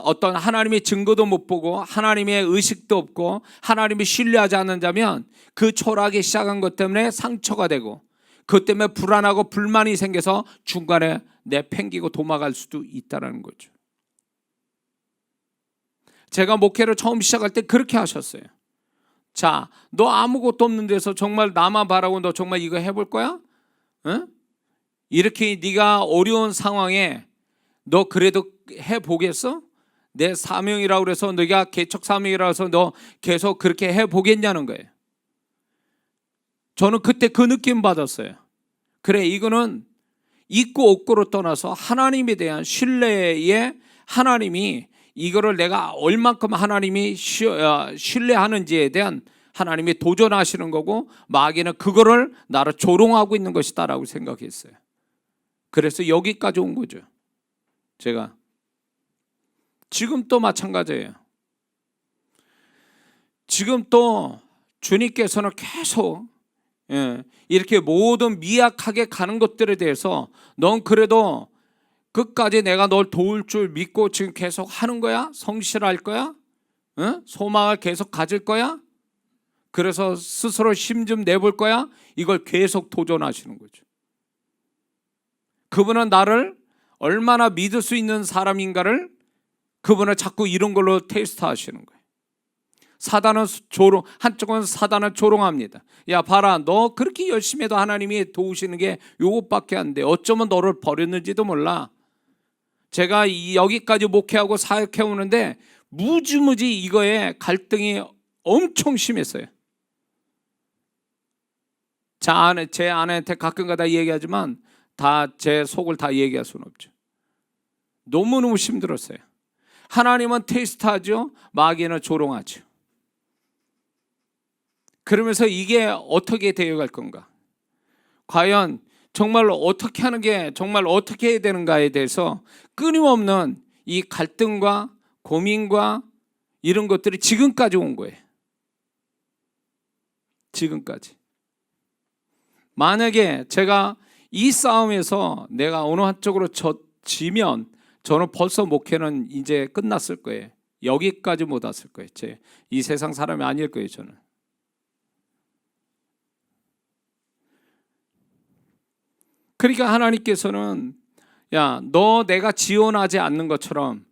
어떤 하나님의 증거도 못 보고 하나님의 의식도 없고 하나님을 신뢰하지 않는 자면 그 초라하게 시작한 것 때문에 상처가 되고 그것 때문에 불안하고 불만이 생겨서 중간에 내팽기고 도망갈 수도 있다는 거죠. 제가 목회를 처음 시작할 때 그렇게 하셨어요. 자, 너 아무것도 없는 데서 정말 나만 바라고 너 정말 이거 해볼 거야? 응? 이렇게 네가 어려운 상황에 너 그래도 해보겠어? 내 사명이라고 그래서 네가 개척 사명이라고 해서 너 계속 그렇게 해보겠냐는 거예요. 저는 그때 그 느낌 받았어요. 그래, 이거는 있고 없고로 떠나서 하나님에 대한 신뢰에 하나님이 이거를 내가 얼만큼 하나님이 신뢰하는지에 대한 하나님이 도전하시는 거고 마귀는 그거를 나를 조롱하고 있는 것이다라고 생각했어요. 그래서 여기까지 온 거죠. 제가 지금 또 마찬가지예요. 지금 또 주님께서는 계속 이렇게 모든 미약하게 가는 것들에 대해서 넌 그래도 끝까지 내가 널 도울 줄 믿고 지금 계속 하는 거야? 성실할 거야? 소망을 계속 가질 거야? 그래서 스스로 힘 좀 내볼 거야? 이걸 계속 도전하시는 거죠. 그분은 나를 얼마나 믿을 수 있는 사람인가를 그분은 자꾸 이런 걸로 테스트하시는 거예요. 사단은 한쪽은 사단을 조롱합니다. 야, 봐라, 너 그렇게 열심히 해도 하나님이 도우시는 게 요것밖에 안 돼. 어쩌면 너를 버렸는지도 몰라. 제가 여기까지 목회하고 사역해 오는데 무지무지 이거에 갈등이 엄청 심했어요. 제 아내한테 가끔가다 얘기하지만 다 제 속을 다 얘기할 수는 없죠. 너무너무 힘들었어요. 하나님은 테스트하죠. 마귀는 조롱하죠. 그러면서 이게 어떻게 되어갈 건가? 과연 정말 어떻게 하는 게 정말 어떻게 해야 되는가에 대해서 끊임없는 이 갈등과 고민과 이런 것들이 지금까지 온 거예요. 지금까지. 만약에 제가 이 싸움에서 내가 어느 한쪽으로 지면 저는 벌써 목회는 이제 끝났을 거예요. 여기까지 못 왔을 거예요. 이 세상 사람이 아닐 거예요. 저는. 그러니까 하나님께서는 야, 너 내가 지원하지 않는 것처럼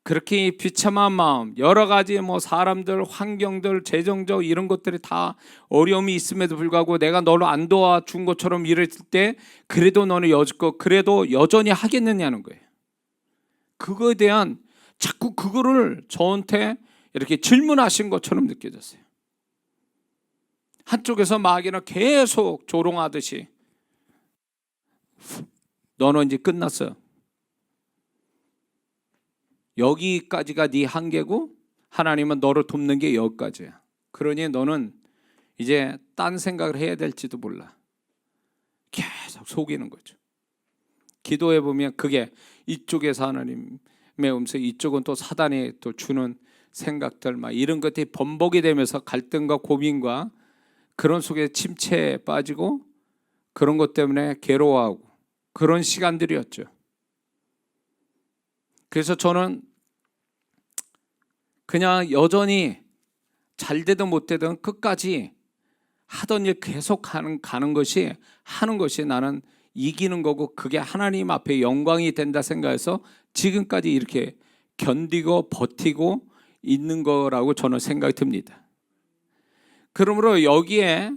그렇게 비참한 마음, 여러 가지 사람들, 환경들, 재정적 이런 것들이 다 어려움이 있음에도 불구하고 내가 너를 안 도와준 것처럼 이랬을 때 그래도 너는 여지껏 그래도 여전히 하겠느냐는 거예요. 그거에 대한 자꾸 그거를 저한테 이렇게 질문하신 것처럼 느껴졌어요. 한쪽에서 마귀는 계속 조롱하듯이 너는 이제 끝났어. 여기까지가 네 한계고 하나님은 너를 돕는 게 여기까지야. 그러니 너는 이제 딴 생각을 해야 될지도 몰라. 계속 속이는 거죠. 기도해 보면 그게 이쪽에서 하나님의 음성, 이쪽은 또 사단이 또 주는 생각들 막 이런 것들이 번복이 되면서 갈등과 고민과 그런 속에 침체에 빠지고 그런 것 때문에 괴로워하고 그런 시간들이었죠. 그래서 저는 그냥 여전히 잘 되든 못 되든 끝까지 하던 일 계속 가는 것이 나는 이기는 거고 그게 하나님 앞에 영광이 된다 생각해서 지금까지 이렇게 견디고 버티고 있는 거라고 저는 생각이 듭니다. 그러므로 여기에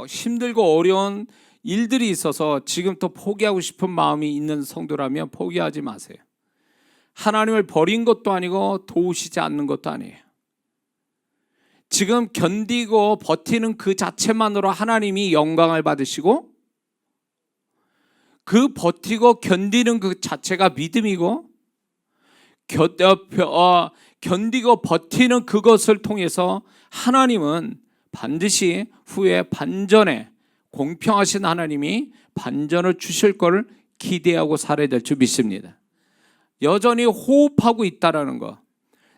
힘들고 어려운 일들이 있어서 지금 또 포기하고 싶은 마음이 있는 성도라면 포기하지 마세요. 하나님을 버린 것도 아니고 도우시지 않는 것도 아니에요. 지금 견디고 버티는 그 자체만으로 하나님이 영광을 받으시고 그 버티고 견디는 그 자체가 믿음이고 견디고 버티는 그것을 통해서 하나님은 반드시 후에 반전에 공평하신 하나님이 반전을 주실 것을 기대하고 살아야 될 줄 믿습니다. 여전히 호흡하고 있다라는 것,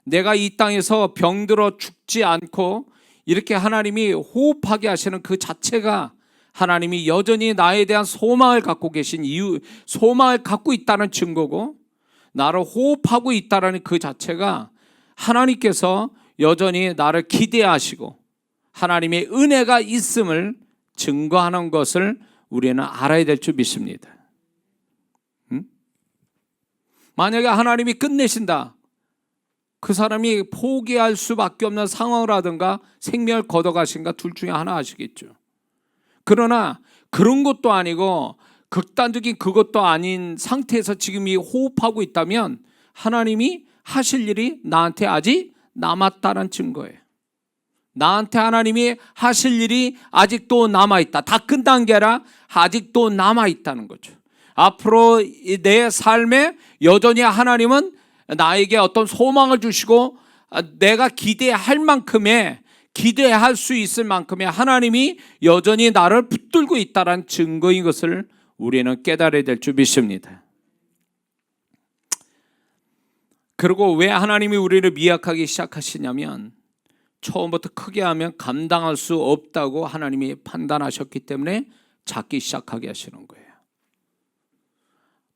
내가 이 땅에서 병들어 죽지 않고 이렇게 하나님이 호흡하게 하시는 그 자체가 하나님이 여전히 나에 대한 소망을 갖고 계신 이유, 소망을 갖고 있다는 증거고, 나를 호흡하고 있다는 그 자체가 하나님께서 여전히 나를 기대하시고 하나님의 은혜가 있음을 증거하는 것을 우리는 알아야 될 줄 믿습니다. 만약에 하나님이 끝내신다, 그 사람이 포기할 수밖에 없는 상황이라든가 생명을 걷어가신가 둘 중에 하나 하시겠죠. 그러나 그런 것도 아니고 극단적인 그것도 아닌 상태에서 지금 이 호흡하고 있다면 하나님이 하실 일이 나한테 아직 남았다는 증거예요. 나한테 하나님이 하실 일이 아직도 남아있다. 다 끝난 게 아니라 아직도 남아있다는 거죠. 앞으로 내 삶에 여전히 하나님은 나에게 어떤 소망을 주시고 내가 기대할 만큼의, 기대할 수 있을 만큼의 하나님이 여전히 나를 붙들고 있다는 증거인 것을 우리는 깨달아야 될 줄 믿습니다. 그리고 왜 하나님이 우리를 미약하게 시작하시냐면 처음부터 크게 하면 감당할 수 없다고 하나님이 판단하셨기 때문에 작기 시작하게 하시는 거예요.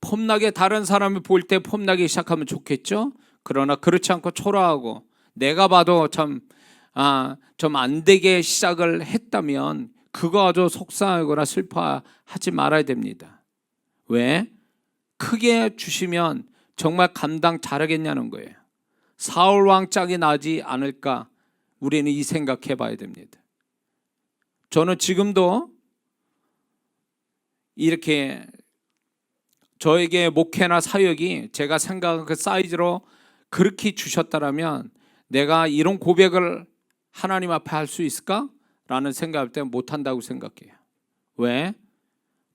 폼나게 다른 사람이 볼 때 폼나게 시작하면 좋겠죠. 그러나 그렇지 않고 초라하고 내가 봐도 좀 안 되게 시작을 했다면 그거 아주 속상하거나 슬퍼하지 말아야 됩니다. 왜? 크게 주시면 정말 감당 잘하겠냐는 거예요. 사울 왕짝이 나지 않을까, 우리는 이 생각해 봐야 됩니다. 저는 지금도 이렇게 저에게 목회나 사역이 제가 생각한 그 사이즈로 그렇게 주셨다라면 내가 이런 고백을 하나님 앞에 할 수 있을까? 라는 생각할 때 못한다고 생각해요. 왜?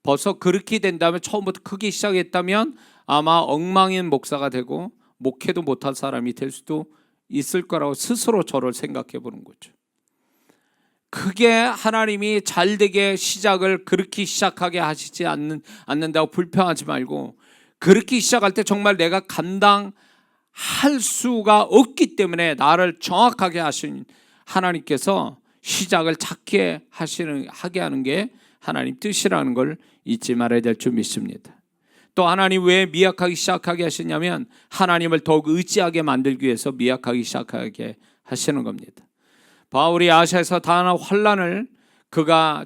벌써 그렇게 된다면 처음부터 크게 시작했다면 아마 엉망인 목사가 되고 목회도 못할 사람이 될 수도 있을 거라고 스스로 저를 생각해 보는 거죠. 크게 하나님이 잘되게 시작을 그렇게 시작하게 하시지 않는다고 불평하지 말고, 그렇게 시작할 때 정말 내가 감당할 수가 없기 때문에 나를 정확하게 하신 하나님께서 시작을 작게 하게 하는 게 하나님 뜻이라는 걸 잊지 말아야 될 줄 믿습니다. 또 하나님 왜 미약하게 시작하게 하시냐면 하나님을 더욱 의지하게 만들기 위해서 미약하게 시작하게 하시는 겁니다. 바울이 아시아에서 당한 환난을 그가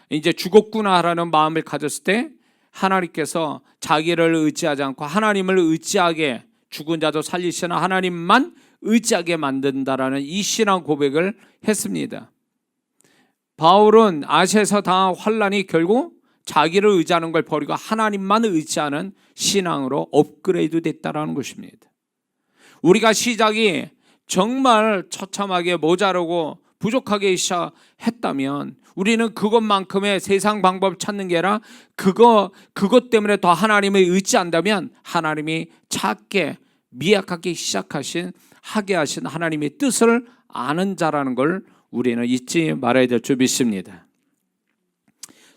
이제 죽었구나라는 마음을 가졌을 때 하나님께서 자기를 의지하지 않고 하나님을 의지하게, 죽은 자도 살리시는 하나님만 의지하게 만든다라는 이 신앙 고백을 했습니다. 바울은 아시아에서 당한 환난이 결국 자기를 의지하는 걸 버리고 하나님만 의지하는 신앙으로 업그레이드 됐다라는 것입니다. 우리가 시작이 정말 처참하게 모자르고 부족하게 시작했다면 우리는 그것만큼의 세상 방법을 찾는 게 아니라 그것 때문에 더 하나님을 의지한다면 하나님이 작게 미약하게 하게 하신 하나님의 뜻을 아는 자라는 걸 우리는 잊지 말아야 될 줄 믿습니다.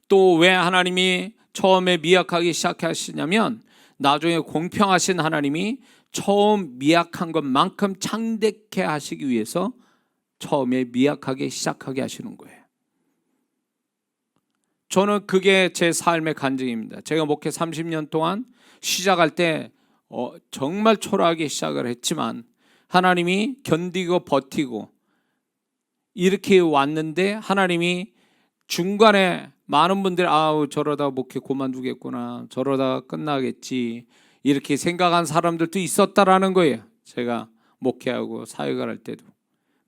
또 왜 하나님이 처음에 미약하게 시작하시냐면 나중에 공평하신 하나님이 처음 미약한 것만큼 창대케 하시기 위해서 처음에 미약하게 시작하게 하시는 거예요. 저는 그게 제 삶의 간증입니다. 제가 목회 30년 동안 시작할 때 정말 초라하게 시작을 했지만 하나님이 견디고 버티고 이렇게 왔는데, 하나님이 중간에 많은 분들이 아우 저러다 목회 그만두겠구나, 저러다 끝나겠지, 이렇게 생각한 사람들도 있었다라는 거예요. 제가 목회하고 사역을 할 때도.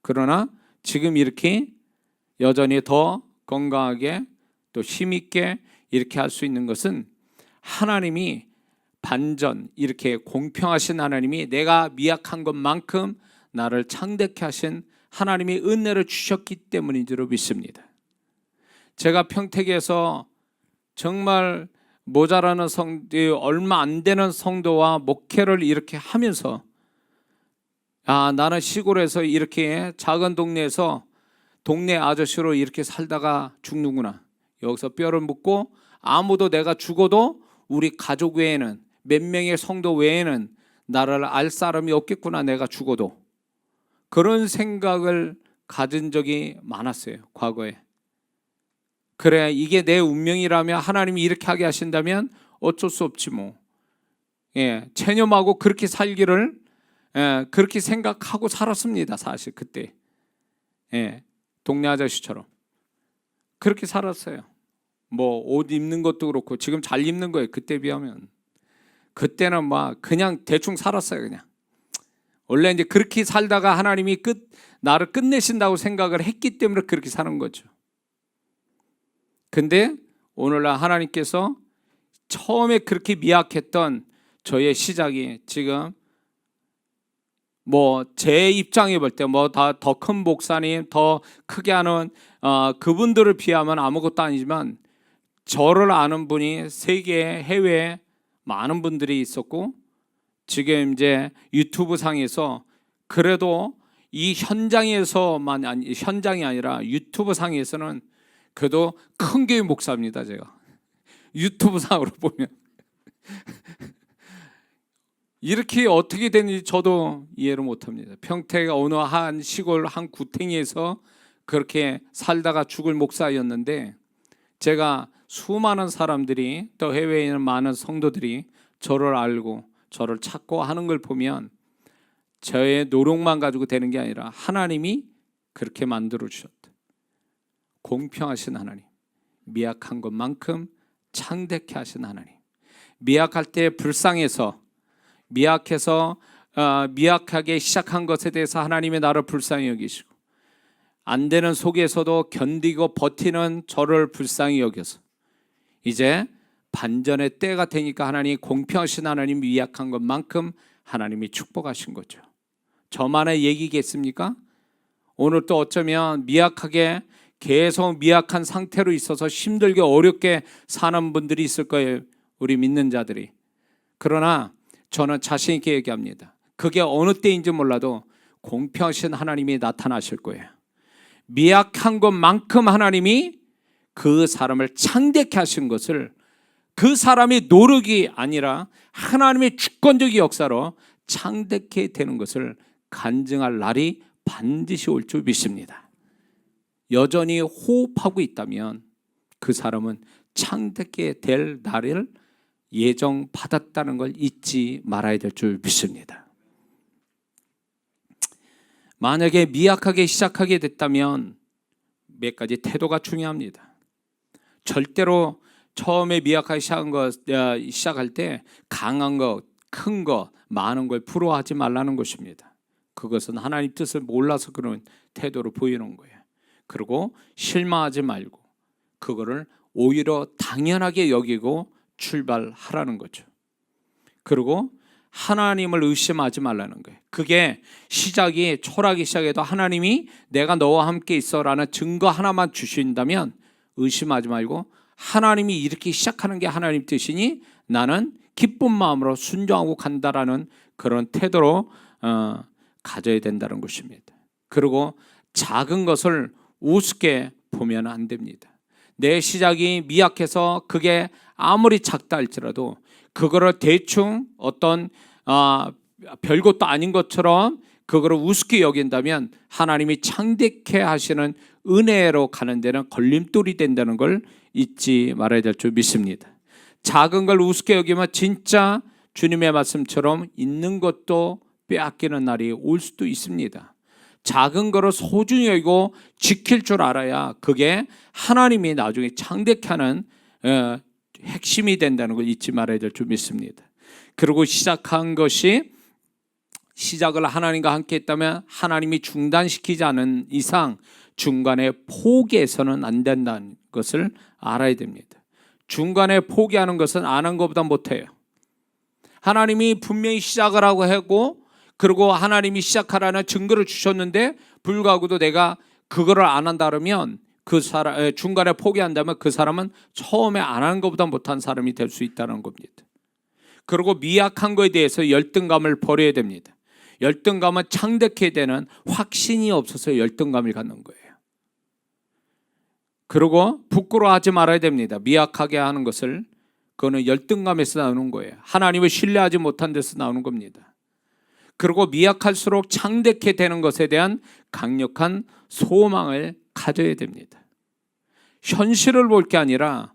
그러나 지금 이렇게 여전히 더 건강하게 또 힘있게 이렇게 할 수 있는 것은 하나님이 반전, 이렇게 공평하신 하나님이 내가 미약한 것만큼 나를 창대케 하신 하나님이 은혜를 주셨기 때문인 줄 믿습니다. 제가 평택에서 정말 모자라는 얼마 안 되는 성도와 목회를 이렇게 하면서 나는 시골에서 이렇게 작은 동네에서 동네 아저씨로 이렇게 살다가 죽는구나. 여기서 뼈를 묻고 아무도 내가 죽어도 우리 가족 외에는, 몇 명의 성도 외에는 나를 알 사람이 없겠구나, 내가 죽어도. 그런 생각을 가진 적이 많았어요, 과거에. 그래, 이게 내 운명이라면, 하나님이 이렇게 하게 하신다면 어쩔 수 없지 뭐. 체념하고 그렇게 살기를 그렇게 생각하고 살았습니다. 사실 그때 동네 아저씨처럼 그렇게 살았어요. 뭐 옷 입는 것도 그렇고 지금 잘 입는 거예요. 그때 비하면. 그때는 막 그냥 대충 살았어요. 그냥 원래 이제 그렇게 살다가 하나님이 나를 끝내신다고 생각을 했기 때문에 그렇게 사는 거죠. 근데 오늘날 하나님께서 처음에 그렇게 미약했던 저의 시작이 지금 뭐 제 입장에 볼 때 뭐 다 더 큰 목사님, 더 크게 하는 그분들을 비하면 아무것도 아니지만, 저를 아는 분이 세계 해외에 많은 분들이 있었고, 지금 이제 유튜브 상에서 그래도 이 현장에서만 현장이 아니라 유튜브 상에서는 그래도 큰 교회 목사입니다. 제가 유튜브 상으로 보면 이렇게 어떻게 되는지 저도 이해를 못합니다. 평택 어느 한 시골 한 구탱이에서 그렇게 살다가 죽을 목사였는데, 제가 수많은 사람들이, 또 해외에 있는 많은 성도들이 저를 알고 저를 찾고 하는 걸 보면 저의 노력만 가지고 되는 게 아니라 하나님이 그렇게 만들어 주셨다. 공평하신 하나님, 미약한 것만큼 창대케 하신 하나님. 미약할 때 불쌍해서, 미약하게 시작한 것에 대해서 하나님의 나를 불쌍히 여기시고, 안 되는 속에서도 견디고 버티는 저를 불쌍히 여겨서 이제 반전의 때가 되니까 하나님이 공평하신 하나님, 미약한 것만큼 하나님이 축복하신 거죠. 저만의 얘기겠습니까? 오늘 또 어쩌면 미약하게 계속 미약한 상태로 있어서 힘들게 어렵게 사는 분들이 있을 거예요, 우리 믿는 자들이. 그러나 저는 자신 있게 얘기합니다. 그게 어느 때인지 몰라도 공평하신 하나님이 나타나실 거예요. 미약한 것만큼 하나님이 그 사람을 창대케 하신 것을, 그 사람의 노력이 아니라 하나님의 주권적 역사로 창대케 되는 것을 간증할 날이 반드시 올 줄 믿습니다. 여전히 호흡하고 있다면 그 사람은 창대케 될 날을 예정 받았다는 걸 잊지 말아야 될 줄 믿습니다. 만약에 미약하게 시작하게 됐다면 몇 가지 태도가 중요합니다. 절대로 처음에 미약하게 시작할 때 강한 것, 큰 것, 많은 걸 부러워하지 말라는 것입니다. 그것은 하나님 뜻을 몰라서 그런 태도를 보이는 거예요. 그리고 실망하지 말고 그거를 오히려 당연하게 여기고 출발하라는 거죠. 그리고 하나님을 의심하지 말라는 거예요. 그게 시작이 초라하게 시작해도 하나님이 내가 너와 함께 있어라는 증거 하나만 주신다면 의심하지 말고, 하나님이 이렇게 시작하는 게 하나님 뜻이니 나는 기쁜 마음으로 순종하고 간다라는 그런 태도로 가져야 된다는 것입니다. 그리고 작은 것을 우습게 보면 안 됩니다. 내 시작이 미약해서 그게 아무리 작다 할지라도 그거를 대충 어떤 별것도 아닌 것처럼 그거를 우습게 여긴다면 하나님이 창대케 하시는 은혜로 가는 데는 걸림돌이 된다는 걸 잊지 말아야 될 줄 믿습니다. 작은 걸 우습게 여기면 진짜 주님의 말씀처럼 있는 것도 빼앗기는 날이 올 수도 있습니다. 작은 거를 소중히 여기고 지킬 줄 알아야 그게 하나님이 나중에 창대케 하는 핵심이 된다는 걸 잊지 말아야 될 줄 믿습니다. 그리고 시작한 것이 시작을 하나님과 함께 했다면 하나님이 중단시키지 않은 이상 중간에 포기해서는 안 된다는 것을 알아야 됩니다. 중간에 포기하는 것은 안 한 것보다 못해요. 하나님이 분명히 시작을 하고 하고 그리고 하나님이 시작하라는 증거를 주셨는데 불구하고도 내가 그거를 안 한다 그러면 그 사람 중간에 포기한다면 그 사람은 처음에 안 한 것보다 못한 사람이 될 수 있다는 겁니다. 그리고 미약한 거에 대해서 열등감을 버려야 됩니다. 열등감은 창대케 되는 확신이 없어서 열등감을 갖는 거예요. 그리고 부끄러워하지 말아야 됩니다. 미약하게 하는 것을 그거는 열등감에서 나오는 거예요. 하나님을 신뢰하지 못한 데서 나오는 겁니다. 그리고 미약할수록 창대케 되는 것에 대한 강력한 소망을 가져야 됩니다. 현실을 볼 게 아니라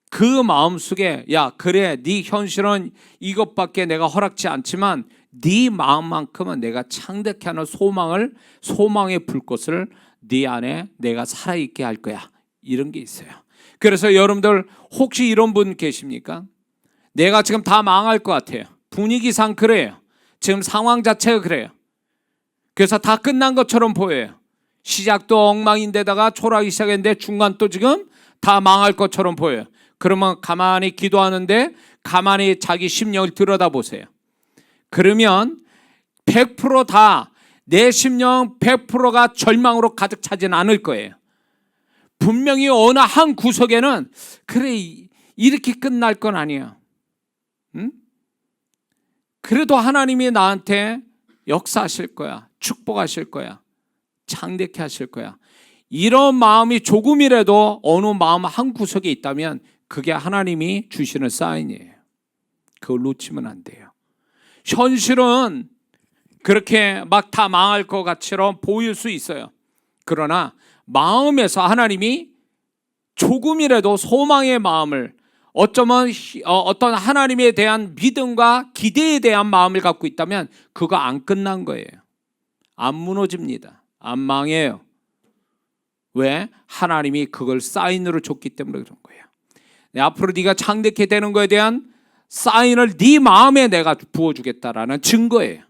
그 마음속에 야 그래 네 현실은 이것밖에 내가 허락지 않지만 네 마음만큼은 내가 창대케 하는 소망의 불꽃을 네 안에 내가 살아있게 할 거야. 이런 게 있어요. 그래서 여러분들 혹시 이런 분 계십니까? 내가 지금 다 망할 것 같아요. 분위기상 그래요. 지금 상황 자체가 그래요. 그래서 다 끝난 것처럼 보여요. 시작도 엉망인데다가 초라하기 시작했는데 중간도 지금 다 망할 것처럼 보여요. 그러면 가만히 기도하는데 가만히 자기 심령을 들여다보세요. 그러면 100% 다 내 심령 100%가 절망으로 가득 차지는 않을 거예요. 분명히 어느 한 구석에는 그래 이렇게 끝날 건 아니야. 응? 그래도 하나님이 나한테 역사하실 거야. 축복하실 거야. 창대케 하실 거야. 이런 마음이 조금이라도 어느 마음 한 구석에 있다면 그게 하나님이 주시는 사인이에요. 그걸 놓치면 안 돼요. 현실은 그렇게 막 다 망할 것 같처럼 보일 수 있어요. 그러나 마음에서 하나님이 조금이라도 소망의 마음을 어쩌면 어떤 하나님에 대한 믿음과 기대에 대한 마음을 갖고 있다면 그거 안 끝난 거예요. 안 무너집니다. 안 망해요. 왜? 하나님이 그걸 사인으로 줬기 때문에 그런 거예요. 앞으로 네가 창대케 되는 거에 대한 사인을 네 마음에 내가 부어주겠다라는 증거예요.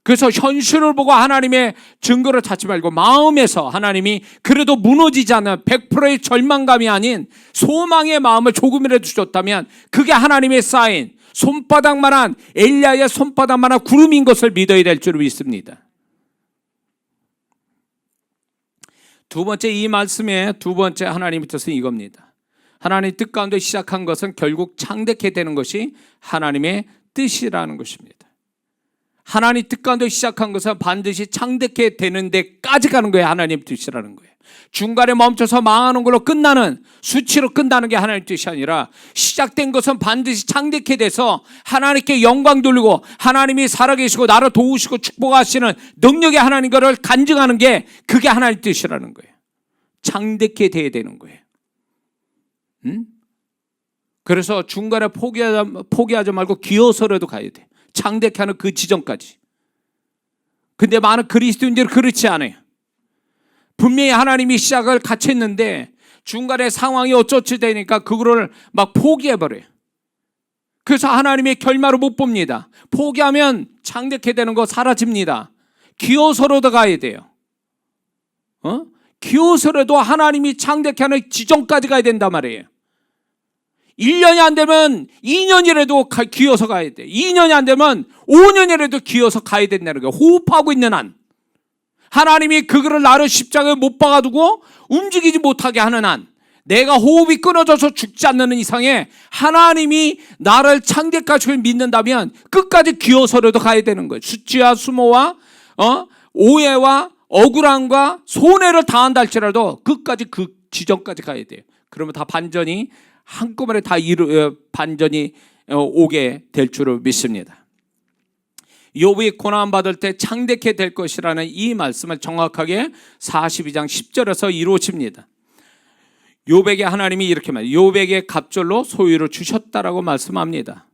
그래서 현실을 보고 하나님의 증거를 찾지 말고 마음에서 하나님이 그래도 무너지지 않는 100%의 절망감이 아닌 소망의 마음을 조금이라도 주셨다면 그게 하나님의 사인, 손바닥만한 엘리야의 손바닥만한 구름인 것을 믿어야 될 줄 믿습니다. 두 번째 이 말씀의 두 번째 하나님의 뜻은 이겁니다. 하나님의 뜻 가운데 시작한 것은 결국 창대케 되는 것이 하나님의 뜻이라는 것입니다. 하나님 뜻 가운데 시작한 것은 반드시 창대케 되는 데까지 가는 거예요. 하나님 뜻이라는 거예요. 중간에 멈춰서 망하는 걸로 끝나는 수치로 끝나는 게 하나님 뜻이 아니라 시작된 것은 반드시 창대케 돼서 하나님께 영광 돌리고 하나님이 살아계시고 나를 도우시고 축복하시는 능력의 하나님 것을 간증하는 게 그게 하나님 뜻이라는 거예요. 창대케 돼야 되는 거예요. 그래서 중간에 포기하지 말고 기어서라도 가야 돼. 창대케 하는 그 지점까지. 근데 많은 그리스도인들은 그렇지 않아요. 분명히 하나님이 시작을 같이 했는데 중간에 상황이 어쩌지 되니까 그거를 막 포기해버려요. 그래서 하나님의 결말을 못 봅니다. 포기하면 창대케 되는 거 사라집니다. 기어서라도 가야 돼요. 기어서라도 하나님이 창대케 하는 지점까지 가야 된단 말이에요. 1년이 안 되면 2년이라도 기어서 가야 돼. 2년이 안 되면 5년이라도 기어서 가야 된다는 거예요. 호흡하고 있는 한. 하나님이 그거를 나를 십자가에 못 박아두고 움직이지 못하게 하는 한. 내가 호흡이 끊어져서 죽지 않는 이상에 하나님이 나를 창대까지 믿는다면 끝까지 기어서라도 가야 되는 거예요. 수치와 수모와 오해와 억울함과 손해를 당한다 할지라도 끝까지 그 지점까지 가야 돼요. 그러면 다 반전이 한꺼번에 다 반전이 오게 될 줄을 믿습니다. 욥이 고난 받을 때 창대케 될 것이라는 이 말씀을 정확하게 42장 10절에서 이루어집니다. 욥에게 하나님이 이렇게 말해요. 욥에게 갑절로 소유를 주셨다라고 말씀합니다.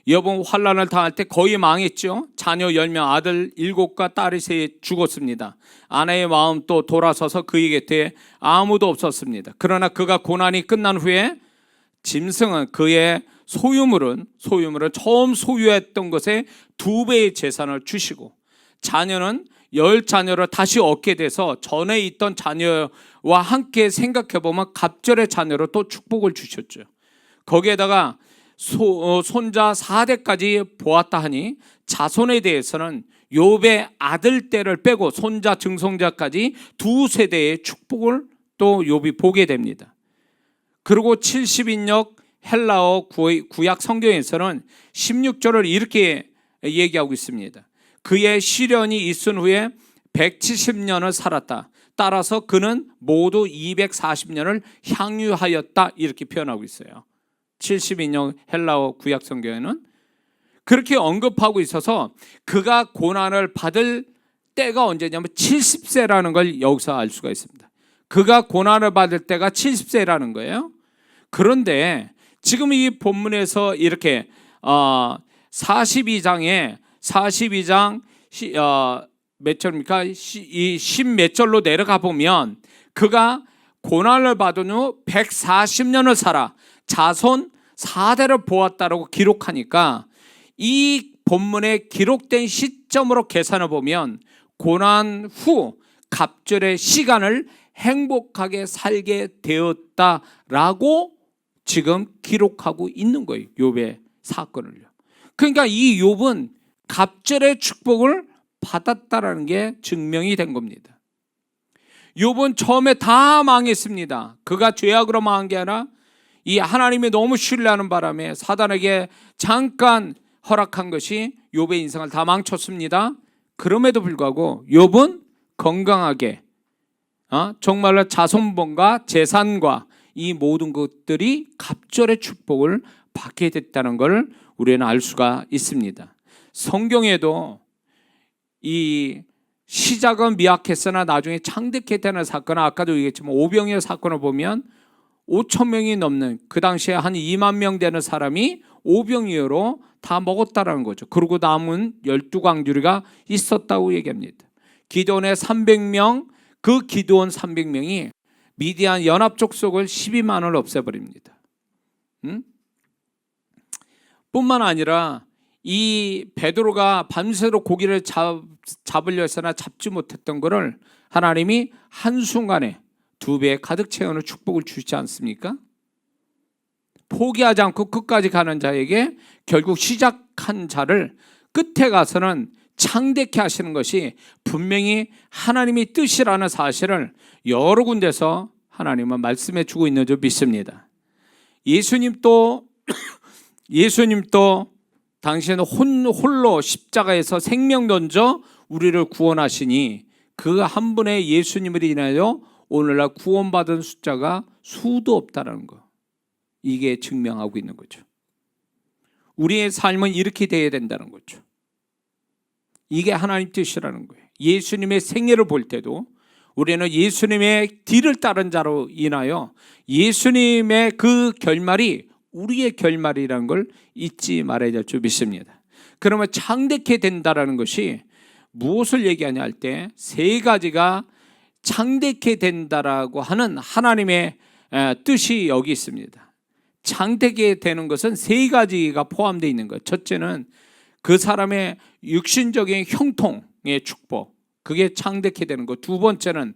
욥은 환난을 당할 때 거의 망했죠. 자녀 10명, 아들 7과 딸이 3 죽었습니다. 아내의 마음 또 돌아서서 그의 곁에 아무도 없었습니다. 그러나 그가 고난이 끝난 후에 짐승은 그의 소유물은 처음 소유했던 것에 2배의 재산을 주시고, 자녀는 10자녀를 다시 얻게 돼서 전에 있던 자녀와 함께 생각해보면 갑절의 자녀로 또 축복을 주셨죠. 거기에다가 손자 4대까지 보았다 하니 자손에 대해서는 욥의 아들 때를 빼고 손자 증손자까지 2세대의 축복을 또 욥이 보게 됩니다. 그리고 70인역 헬라어 구약 성경에서는 16절을 이렇게 얘기하고 있습니다. 그의 시련이 있은 후에 170년을 살았다. 따라서 그는 모두 240년을 향유하였다. 이렇게 표현하고 있어요. 70인역 헬라어 구약 성경에는 그렇게 언급하고 있어서 그가 고난을 받을 때가 언제냐면 70세라는 걸 여기서 알 수가 있습니다. 그가 고난을 받을 때가 70세라는 거예요. 그런데 지금 이 본문에서 이렇게 42장 몇 절입니까? 이 10몇 절로 내려가 보면 그가 고난을 받은 후 140년을 살아 자손 4대를 보았다라고 기록하니까 이 본문에 기록된 시점으로 계산해 보면 고난 후 갑절의 시간을 행복하게 살게 되었다라고 지금 기록하고 있는 거예요. 욥의 사건을요. 그러니까 이 욥은 갑절의 축복을 받았다라는 게 증명이 된 겁니다. 욥은 처음에 다 망했습니다. 그가 죄악으로 망한 게 아니라 이 하나님이 너무 신뢰하는 바람에 사단에게 잠깐 허락한 것이 욥의 인생을 다 망쳤습니다. 그럼에도 불구하고 욥은 건강하게 정말로 자손번과 재산과 이 모든 것들이 갑절의 축복을 받게 됐다는 걸 우리는 알 수가 있습니다. 성경에도 이 시작은 미약했으나 나중에 창대케 되는 사건은 아까도 얘기했지만 오병이어 사건을 보면 5천 명이 넘는, 그 당시에 한 2만 명 되는 사람이 오병이어로 다 먹었다라는 거죠. 그리고 남은 12광주리가 있었다고 얘기합니다. 기드온의 300명, 그 기드온 300명이 미디안 연합 족속을 12만을 없애버립니다. 뿐만 아니라 이 베드로가 밤새도록 고기를 잡으려 했으나 잡지 못했던 것을 하나님이 한순간에 2배에 가득 채우는 축복을 주시지 않습니까? 포기하지 않고 끝까지 가는 자에게 결국 시작한 자를 끝에 가서는 창대케 하시는 것이 분명히 하나님의 뜻이라는 사실을 여러 군데서 하나님은 말씀해 주고 있는 줄 믿습니다. 예수님도 당신은 홀로 십자가에서 생명 던져 우리를 구원하시니 그 한 분의 예수님을 인하여 오늘날 구원받은 숫자가 수도 없다는 거, 이게 증명하고 있는 거죠. 우리의 삶은 이렇게 돼야 된다는 거죠. 이게 하나님 뜻이라는 거예요. 예수님의 생애를 볼 때도 우리는 예수님의 뒤를 따른 자로 인하여 예수님의 그 결말이 우리의 결말이라는 걸 잊지 말아야 될 줄 믿습니다. 그러면 창대케 된다라는 것이 무엇을 얘기하냐 할 때 3가지가 창대케 된다라고 하는 하나님의 뜻이 여기 있습니다. 창대케 되는 것은 3가지가 포함되어 있는 거예요. 첫째는 그 사람의 육신적인 형통의 축복, 그게 창대케 되는 것. 2번째는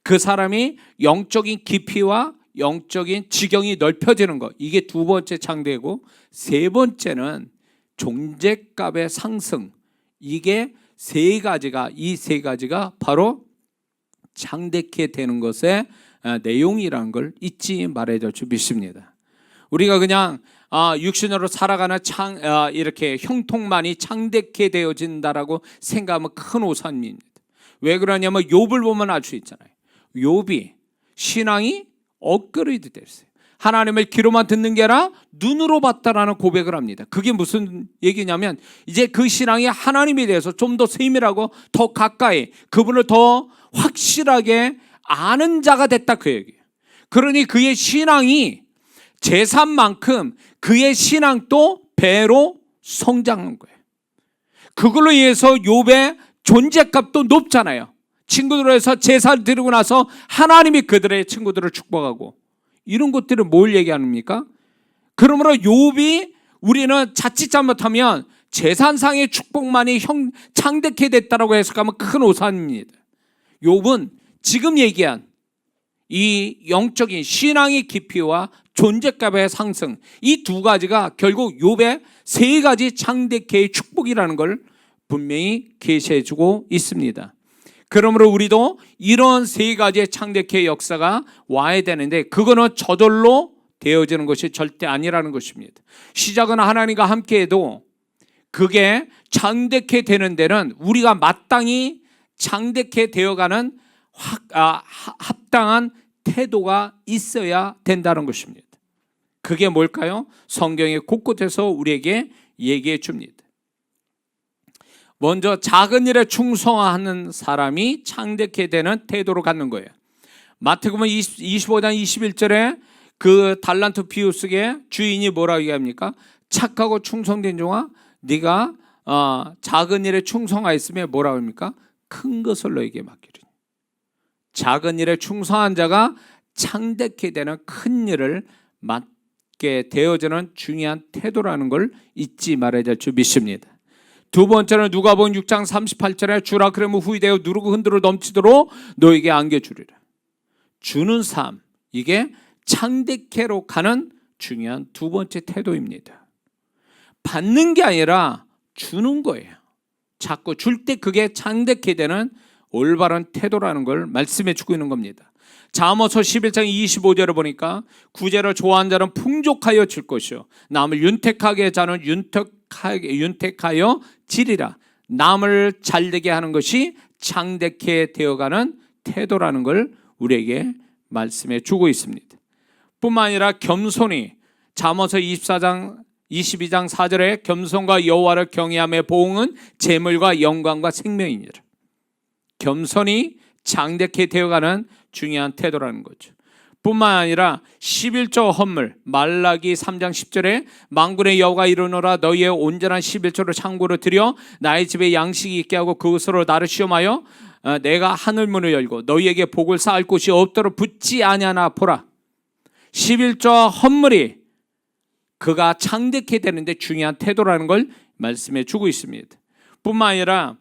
그 사람이 영적인 깊이와 영적인 지경이 넓혀지는 것, 이게 2번째 창대고, 3번째는 존재값의 상승, 이게 이 3가지가 바로 창대케 되는 것의 내용이라는 걸 잊지 말아야 될 줄 믿습니다. 우리가 그냥 육신으로 살아가는 이렇게 형통만이 창대케 되어진다라고 생각하면 큰 오산입니다. 왜 그러냐면 욥을 보면 알 수 있잖아요. 욥이 신앙이 업그레이드 됐어요. 하나님을 귀로만 듣는 게 아니라 눈으로 봤다라는 고백을 합니다. 그게 무슨 얘기냐면 이제 그 신앙이 하나님에 대해서 좀 더 세밀하고 더 가까이 그분을 더 확실하게 아는 자가 됐다 그 얘기예요. 그러니 그의 신앙이 재산만큼 그의 신앙도 배로 성장한 거예요. 그걸로 인해서 욥의 존재값도 높잖아요. 친구들에서 제사를 드리고 나서 하나님이 그들의 친구들을 축복하고 이런 것들은 뭘 얘기합니까? 그러므로 욥이 우리는 자칫 잘못하면 재산상의 축복만이 창대케 됐다라고 해석하면 큰 오산입니다. 욥은 지금 얘기한 이 영적인 신앙의 깊이와 존재값의 상승 이 두 가지가 결국 욥의 세 가지 창대케의 축복이라는 걸 분명히 계시해 주고 있습니다. 그러므로 우리도 이런 세 가지의 창대케의 역사가 와야 되는데 그거는 저절로 되어지는 것이 절대 아니라는 것입니다. 시작은 하나님과 함께해도 그게 창대케 되는 데는 우리가 마땅히 창대케 되어가는 합당한 태도가 있어야 된다는 것입니다. 그게 뭘까요? 성경의 곳곳에서 우리에게 얘기해 줍니다. 먼저 작은 일에 충성하는 사람이 창대케 되는 태도로 갖는 거예요. 마태복음 25장 21절에 그 달란트 비유 속에 주인이 뭐라고 얘기합니까? 착하고 충성된 종아 네가 작은 일에 충성하였으며 뭐라고 합니까? 큰 것을 너에게 맡기리니. 작은 일에 충성한 자가 창대케 되는 큰 일을 맡게 되어지는 중요한 태도라는 걸 잊지 말아야 될 줄 믿습니다. 두 번째는 누가복음 6장 38절에 주라 그러면 후이되어 누르고 흔들어 넘치도록 너에게 안겨주리라. 주는 삶, 이게 창대케로 가는 중요한 두 번째 태도입니다. 받는 게 아니라 주는 거예요. 자꾸 줄 때 그게 창대케 되는 올바른 태도라는 걸 말씀해 주고 있는 겁니다. 잠언서 11장 25절을 보니까 구제를 좋아하는 자는 풍족하여 줄 것이요 남을 윤택하게 자는 윤택하여 지리라. 남을 잘되게 하는 것이 창대케 되어가는 태도라는 걸 우리에게 말씀해 주고 있습니다. 뿐만 아니라 겸손히 잠언서 22장 4절에 겸손과 여호와를 경외함의 보응은 재물과 영광과 생명이니라. 겸손히 창대케 되어가는 중요한 태도라는 거죠. 뿐만 아니라 11조 헌물 말라기 3장 10절에 만군의 여호와가 이르노라 너희의 온전한 11조를 창고로 들여 나의 집에 양식이 있게 하고 그것으로 나를 시험하여 내가 하늘문을 열고 너희에게 복을 쌓을 곳이 없도록 붙지 아니하나 보라. 11조 헌물이 그가 창대케 되는데 중요한 태도라는 걸 말씀해 주고 있습니다. 뿐만 아니라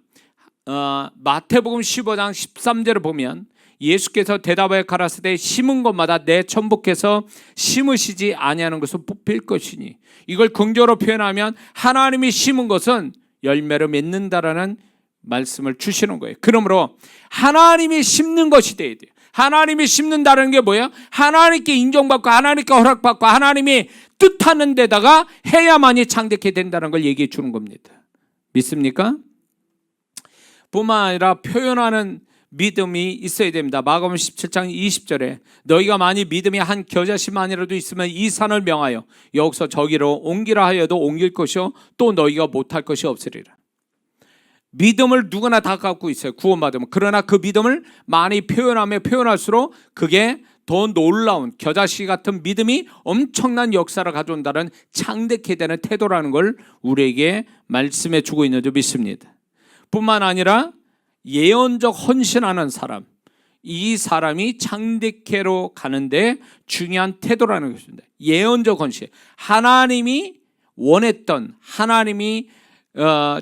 마태복음 15장 13절을 보면 예수께서 대답하여 가라사대 심은 것마다 내 천부께서 심으시지 아니하는 것은 뽑힐 것이니 이걸 긍정으로 표현하면 하나님이 심은 것은 열매를 맺는다라는 말씀을 주시는 거예요. 그러므로 하나님이 심는 것이 돼야 돼요. 하나님이 심는다는 게 뭐예요? 하나님께 인정받고 하나님께 허락받고 하나님이 뜻하는 데다가 해야만이 창대케 된다는 걸 얘기해 주는 겁니다. 믿습니까? 뿐만 아니라 표현하는 믿음이 있어야 됩니다. 마가복음 17장 20절에 너희가 만일 믿음이 한 겨자씨만이라도 있으면 이 산을 명하여 여기서 저기로 옮기라 하여도 옮길 것이요 또 너희가 못할 것이 없으리라. 믿음을 누구나 다 갖고 있어요. 구원받으면. 그러나 그 믿음을 많이 표현하면 표현할수록 그게 더 놀라운 겨자씨 같은 믿음이 엄청난 역사를 가져온다는 창대케 되는 태도라는 걸 우리에게 말씀해 주고 있는 줄 믿습니다. 뿐만 아니라 예언적 헌신하는 사람, 이 사람이 창대케로 가는데 중요한 태도라는 것입니다. 예언적 헌신, 하나님이 원했던, 하나님이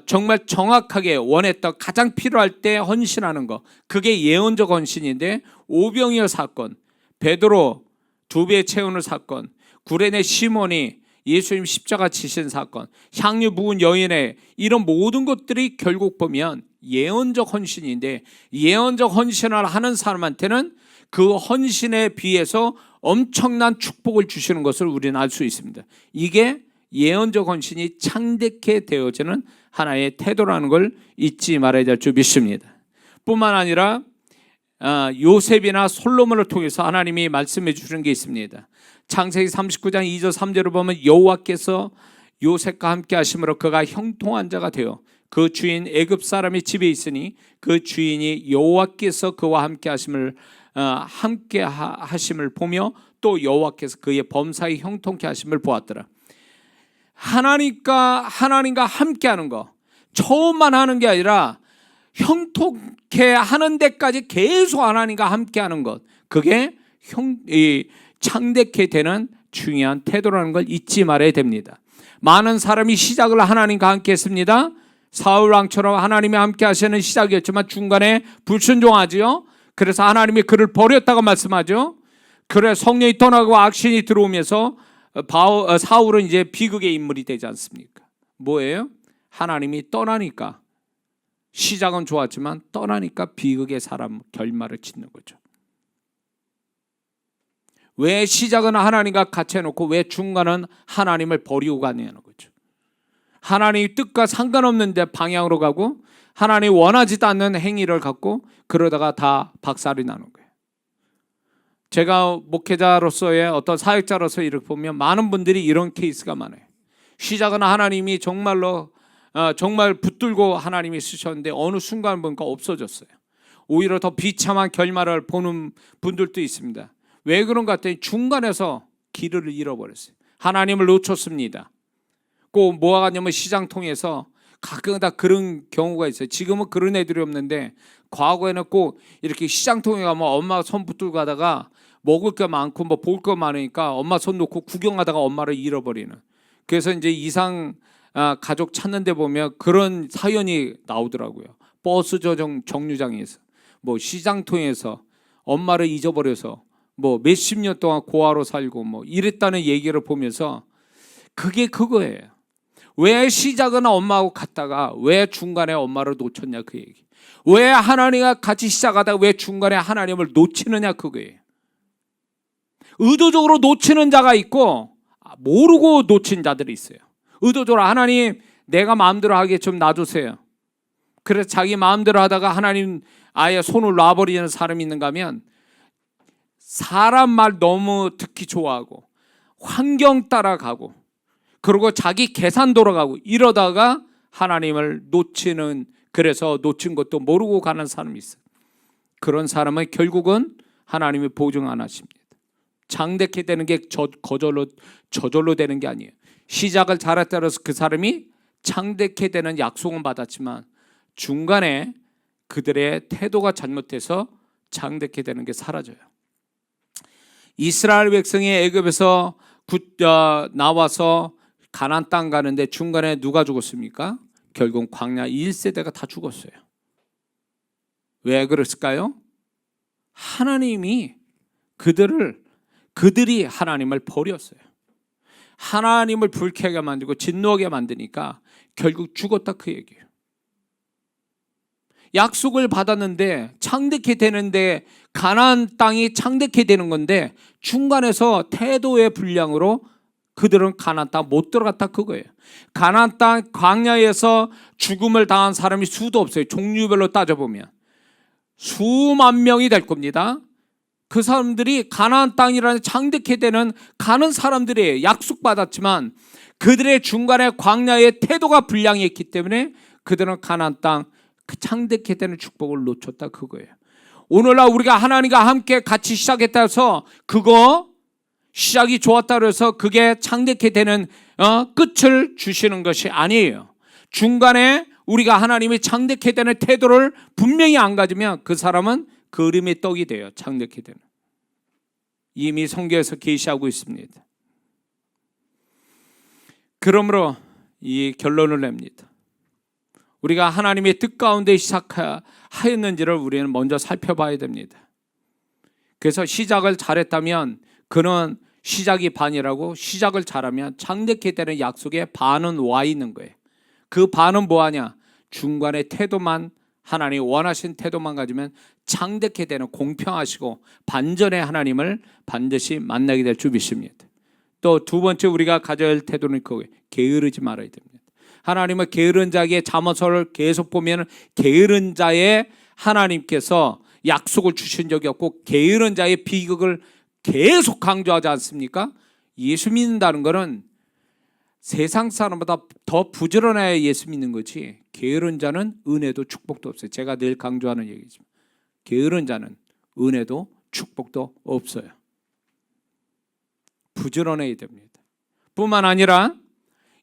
정말 정확하게 원했던 가장 필요할 때 헌신하는 거, 그게 예언적 헌신인데 오병이어 사건, 베드로 2배 채우는 사건, 구레네 시몬이 예수님 십자가 지신 사건, 향유 부은 여인의 이런 모든 것들이 결국 보면 예언적 헌신인데 예언적 헌신을 하는 사람한테는 그 헌신에 비해서 엄청난 축복을 주시는 것을 우리는 알 수 있습니다. 이게 예언적 헌신이 창대케 되어지는 하나의 태도라는 걸 잊지 말아야 될 줄 믿습니다. 뿐만 아니라 요셉이나 솔로몬을 통해서 하나님이 말씀해 주시는 게 있습니다. 창세기 39장 2절 3절을 보면 여호와께서 요셉과 함께 하심으로 그가 형통한 자가 되어 그 주인 애굽 사람이 집에 있으니 그 주인이 여호와께서 그와 함께 하심을 보며 또 여호와께서 그의 범사에 형통케 하심을 보았더라. 하나님과 함께하는 거, 처음만 하는 게 아니라 형통케 하는 데까지 계속 하나님과 함께하는 것, 그게 창대케 되는 중요한 태도라는 걸 잊지 말아야 됩니다. 많은 사람이 시작을 하나님과 함께 했습니다. 사울 왕처럼 하나님이 함께 하시는 시작이었지만 중간에 불순종하지요. 그래서 하나님이 그를 버렸다고 말씀하죠. 그래 성령이 떠나고 악신이 들어오면서 사울은 이제 비극의 인물이 되지 않습니까? 뭐예요? 하나님이 떠나니까, 시작은 좋았지만 떠나니까 비극의 사람 결말을 짓는 거죠. 왜 시작은 하나님과 같이 해놓고 왜 중간은 하나님을 버리고 가냐는 거죠. 하나님의 뜻과 상관없는데 방향으로 가고 하나님이 원하지도 않는 행위를 갖고 그러다가 다 박살이 나는 거예요. 제가 목회자로서의 어떤 사역자로서 이렇게 보면 많은 분들이 이런 케이스가 많아요. 시작은 하나님이 정말로 정말 붙들고 하나님이 쓰셨는데 어느 순간 보니까 없어졌어요. 오히려 더 비참한 결말을 보는 분들도 있습니다. 왜 그런가 했더니 중간에서 길을 잃어버렸어요. 하나님을 놓쳤습니다. 꼭 뭐가 가냐면 시장 통해서 가끔 다 그런 경우가 있어요. 지금은 그런 애들이 없는데 과거에는 꼭 이렇게 시장 통에 가면 엄마가 손 붙들고 가다가 먹을 게 많고 뭐 볼 거 많으니까 엄마 손 놓고 구경하다가 엄마를 잃어버리는. 그래서 이제 이상 가족 찾는 데 보면 그런 사연이 나오더라고요. 버스 정류장에서 뭐 시장 통해서 엄마를 잊어버려서 뭐 몇십 년 동안 고아로 살고 뭐 이랬다는 얘기를 보면서 그게 그거예요. 왜 시작은 엄마하고 갔다가 왜 중간에 엄마를 놓쳤냐 그 얘기. 왜 하나님과 같이 시작하다가 왜 중간에 하나님을 놓치느냐 그거예요. 의도적으로 놓치는 자가 있고 모르고 놓친 자들이 있어요. 의도적으로 하나님 내가 마음대로 하게 좀 놔주세요. 그래서 자기 마음대로 하다가 하나님 아예 손을 놔버리는 사람이 있는가 하면 사람 말 너무 듣기 좋아하고 환경 따라가고 그리고 자기 계산 돌아가고 이러다가 하나님을 놓치는, 그래서 놓친 것도 모르고 가는 사람이 있어요. 그런 사람은 결국은 하나님이 보증 안 하십니다. 장대케 되는 게 저절로 되는 게 아니에요. 시작을 잘했다 해서 그 사람이 창대케 되는 약속은 받았지만 중간에 그들의 태도가 잘못돼서 창대케 되는 게 사라져요. 이스라엘 백성이 애굽에서 나와서 가나안 땅 가는데 중간에 누가 죽었습니까? 결국 광야 1세대가 다 죽었어요. 왜 그랬을까요? 하나님이 그들이 하나님을 버렸어요. 하나님을 불쾌하게 만들고 진노하게 만드니까 결국 죽었다 그 얘기예요. 약속을 받았는데 창대케 되는데 가나안 땅이 창대케 되는 건데 중간에서 태도의 불량으로 그들은 가나안 땅 못 들어갔다 그거예요. 가나안 땅 광야에서 죽음을 당한 사람이 수도 없어요. 종류별로 따져보면 수만 명이 될 겁니다. 그 사람들이 가나안 땅이라는 창대케 되는 가는 사람들이에요. 약속받았지만 그들의 중간에 광야의 태도가 불량했기 때문에 그들은 가나안 땅 창대케 되는 축복을 놓쳤다 그거예요. 오늘날 우리가 하나님과 함께 같이 시작했다 해서 그거 시작이 좋았다 그래서 그게 창대케 되는 끝을 주시는 것이 아니에요. 중간에 우리가 하나님이 창대케 되는 태도를 분명히 안 가지면 그 사람은 그림의 떡이 돼요. 창대케 되는. 이미 성경에서 계시하고 있습니다. 그러므로 이 결론을 냅니다. 우리가 하나님의 뜻 가운데 시작하였는지를 우리는 먼저 살펴봐야 됩니다. 그래서 시작을 잘했다면 그는 시작이 반이라고, 시작을 잘하면 창대케 되는 약속에 반은 와 있는 거예요. 그 반은 뭐하냐? 중간에 태도만, 하나님 원하신 태도만 가지면 창대케 되는 공평하시고 반전의 하나님을 반드시 만나게 될 줄 믿습니다. 또 두 번째 우리가 가져야 할 태도는 그거예요. 게으르지 말아야 됩니다. 하나님은 게으른 자에게 잠언서를 계속 보면 게으른 자의 하나님께서 약속을 주신 적이 없고 게으른 자의 비극을 계속 강조하지 않습니까? 예수 믿는다는 것은 세상 사람보다 더 부지런해야 예수 믿는 거지, 게으른 자는 은혜도 축복도 없어요. 제가 늘 강조하는 얘기지만 게으른 자는 은혜도 축복도 없어요. 부지런해야 됩니다. 뿐만 아니라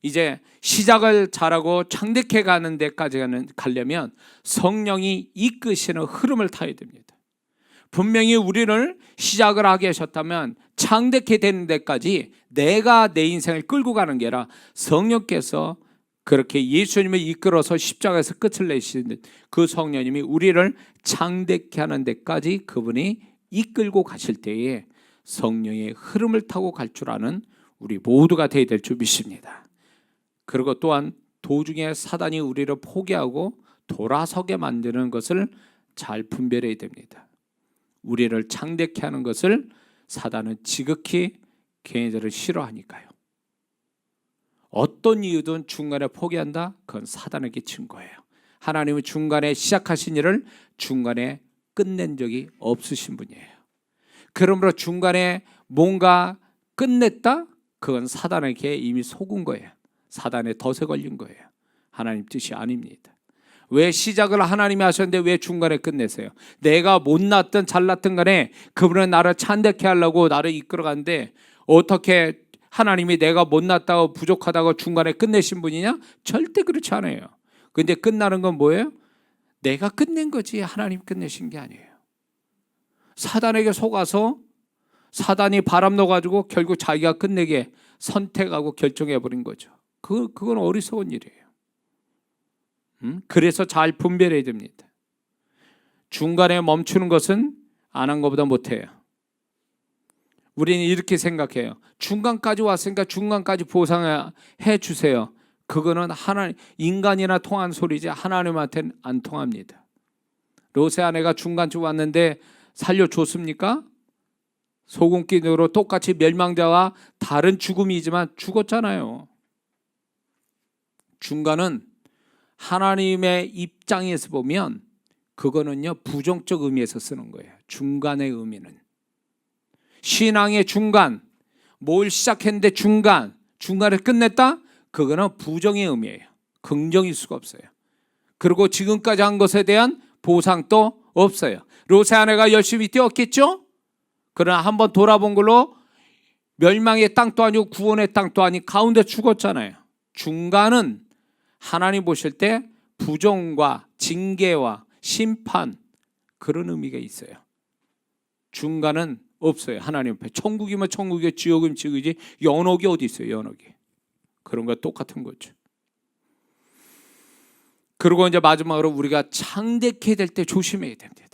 이제 시작을 잘하고 창대해 가는 데까지 가려면 성령이 이끄시는 흐름을 타야 됩니다. 분명히 우리를 시작을 하게 하셨다면 창대해 되는 데까지 내가 내 인생을 끌고 가는 게 아니라 성령께서 그렇게 예수님을 이끌어서 십자가에서 끝을 내시는 그 성령님이 우리를 창대해 하는 데까지 그분이 이끌고 가실 때에 성령의 흐름을 타고 갈 줄 아는 우리 모두가 되어야 될 줄 믿습니다. 그리고 또한 도중에 사단이 우리를 포기하고 돌아서게 만드는 것을 잘 분별해야 됩니다. 우리를 창대케 하는 것을 사단은 지극히 걔네들을 싫어하니까요. 어떤 이유든 중간에 포기한다? 그건 사단에게 친 거예요. 하나님은 중간에 시작하신 일을 중간에 끝낸 적이 없으신 분이에요. 그러므로 중간에 뭔가 끝냈다? 그건 사단에게 이미 속은 거예요. 사단의 덫에 걸린 거예요. 하나님 뜻이 아닙니다. 왜 시작을 하나님이 하셨는데 왜 중간에 끝내세요? 내가 못났든 잘났든 간에 그분은 나를 찬대케 하려고 나를 이끌어가는데 어떻게 하나님이 내가 못났다고 부족하다고 중간에 끝내신 분이냐? 절대 그렇지 않아요. 근데 끝나는 건 뭐예요? 내가 끝낸 거지 하나님 끝내신 게 아니에요. 사단에게 속아서 사단이 바람 넣어가지고 결국 자기가 끝내게 선택하고 결정해버린 거죠. 그건 어리석은 일이에요. 그래서 잘 분별해야 됩니다. 중간에 멈추는 것은 안 한 것보다 못해요. 우리는 이렇게 생각해요. 중간까지 왔으니까 중간까지 보상해 주세요. 그거는 인간이나 통한 소리지 하나님한테는 안 통합니다. 롯의 아내가 중간쯤 왔는데 살려줬습니까? 소금기둥으로 똑같이 멸망자와 다른 죽음이지만 죽었잖아요. 중간은 하나님의 입장에서 보면 그거는요 부정적 의미에서 쓰는 거예요. 중간의 의미는 신앙의 중간, 뭘 시작했는데 중간에 끝냈다? 그거는 부정의 의미예요. 긍정일 수가 없어요. 그리고 지금까지 한 것에 대한 보상도 없어요. 롯의 아내가 열심히 뛰었겠죠? 그러나 한번 돌아본 걸로 멸망의 땅도 아니고 구원의 땅도 아니고 가운데 죽었잖아요. 중간은 하나님 보실 때 부정과 징계와 심판 그런 의미가 있어요. 중간은 없어요. 하나님 앞에 천국이면 천국이고 지옥이면 지옥이지 연옥이 어디 있어요. 연옥이. 그런 거 똑같은 거죠. 그리고 이제 마지막으로 우리가 창대케 될 때 조심해야 됩니다.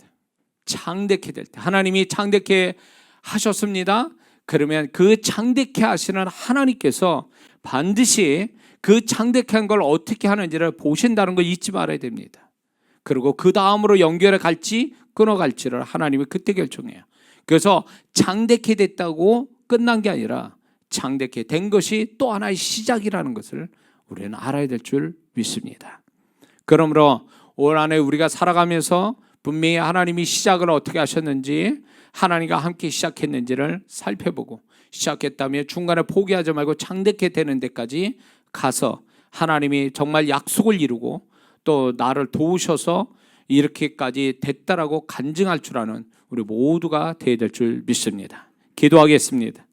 창대케 될 때 하나님이 창대케 하셨습니다. 그러면 그 창대케 하시는 하나님께서 반드시 그 창대케 한 걸 어떻게 하는지를 보신다는 걸 잊지 말아야 됩니다. 그리고 그 다음으로 연결해 갈지 끊어갈지를 하나님이 그때 결정해요. 그래서 창대케 됐다고 끝난 게 아니라 창대케 된 것이 또 하나의 시작이라는 것을 우리는 알아야 될 줄 믿습니다. 그러므로 올 한해 우리가 살아가면서 분명히 하나님이 시작을 어떻게 하셨는지 하나님과 함께 시작했는지를 살펴보고 시작했다면 중간에 포기하지 말고 창대케 되는 데까지 가서 하나님이 정말 약속을 이루고 또 나를 도우셔서 이렇게까지 됐다라고 간증할 줄 아는 우리 모두가 되어야 될 줄 믿습니다. 기도하겠습니다.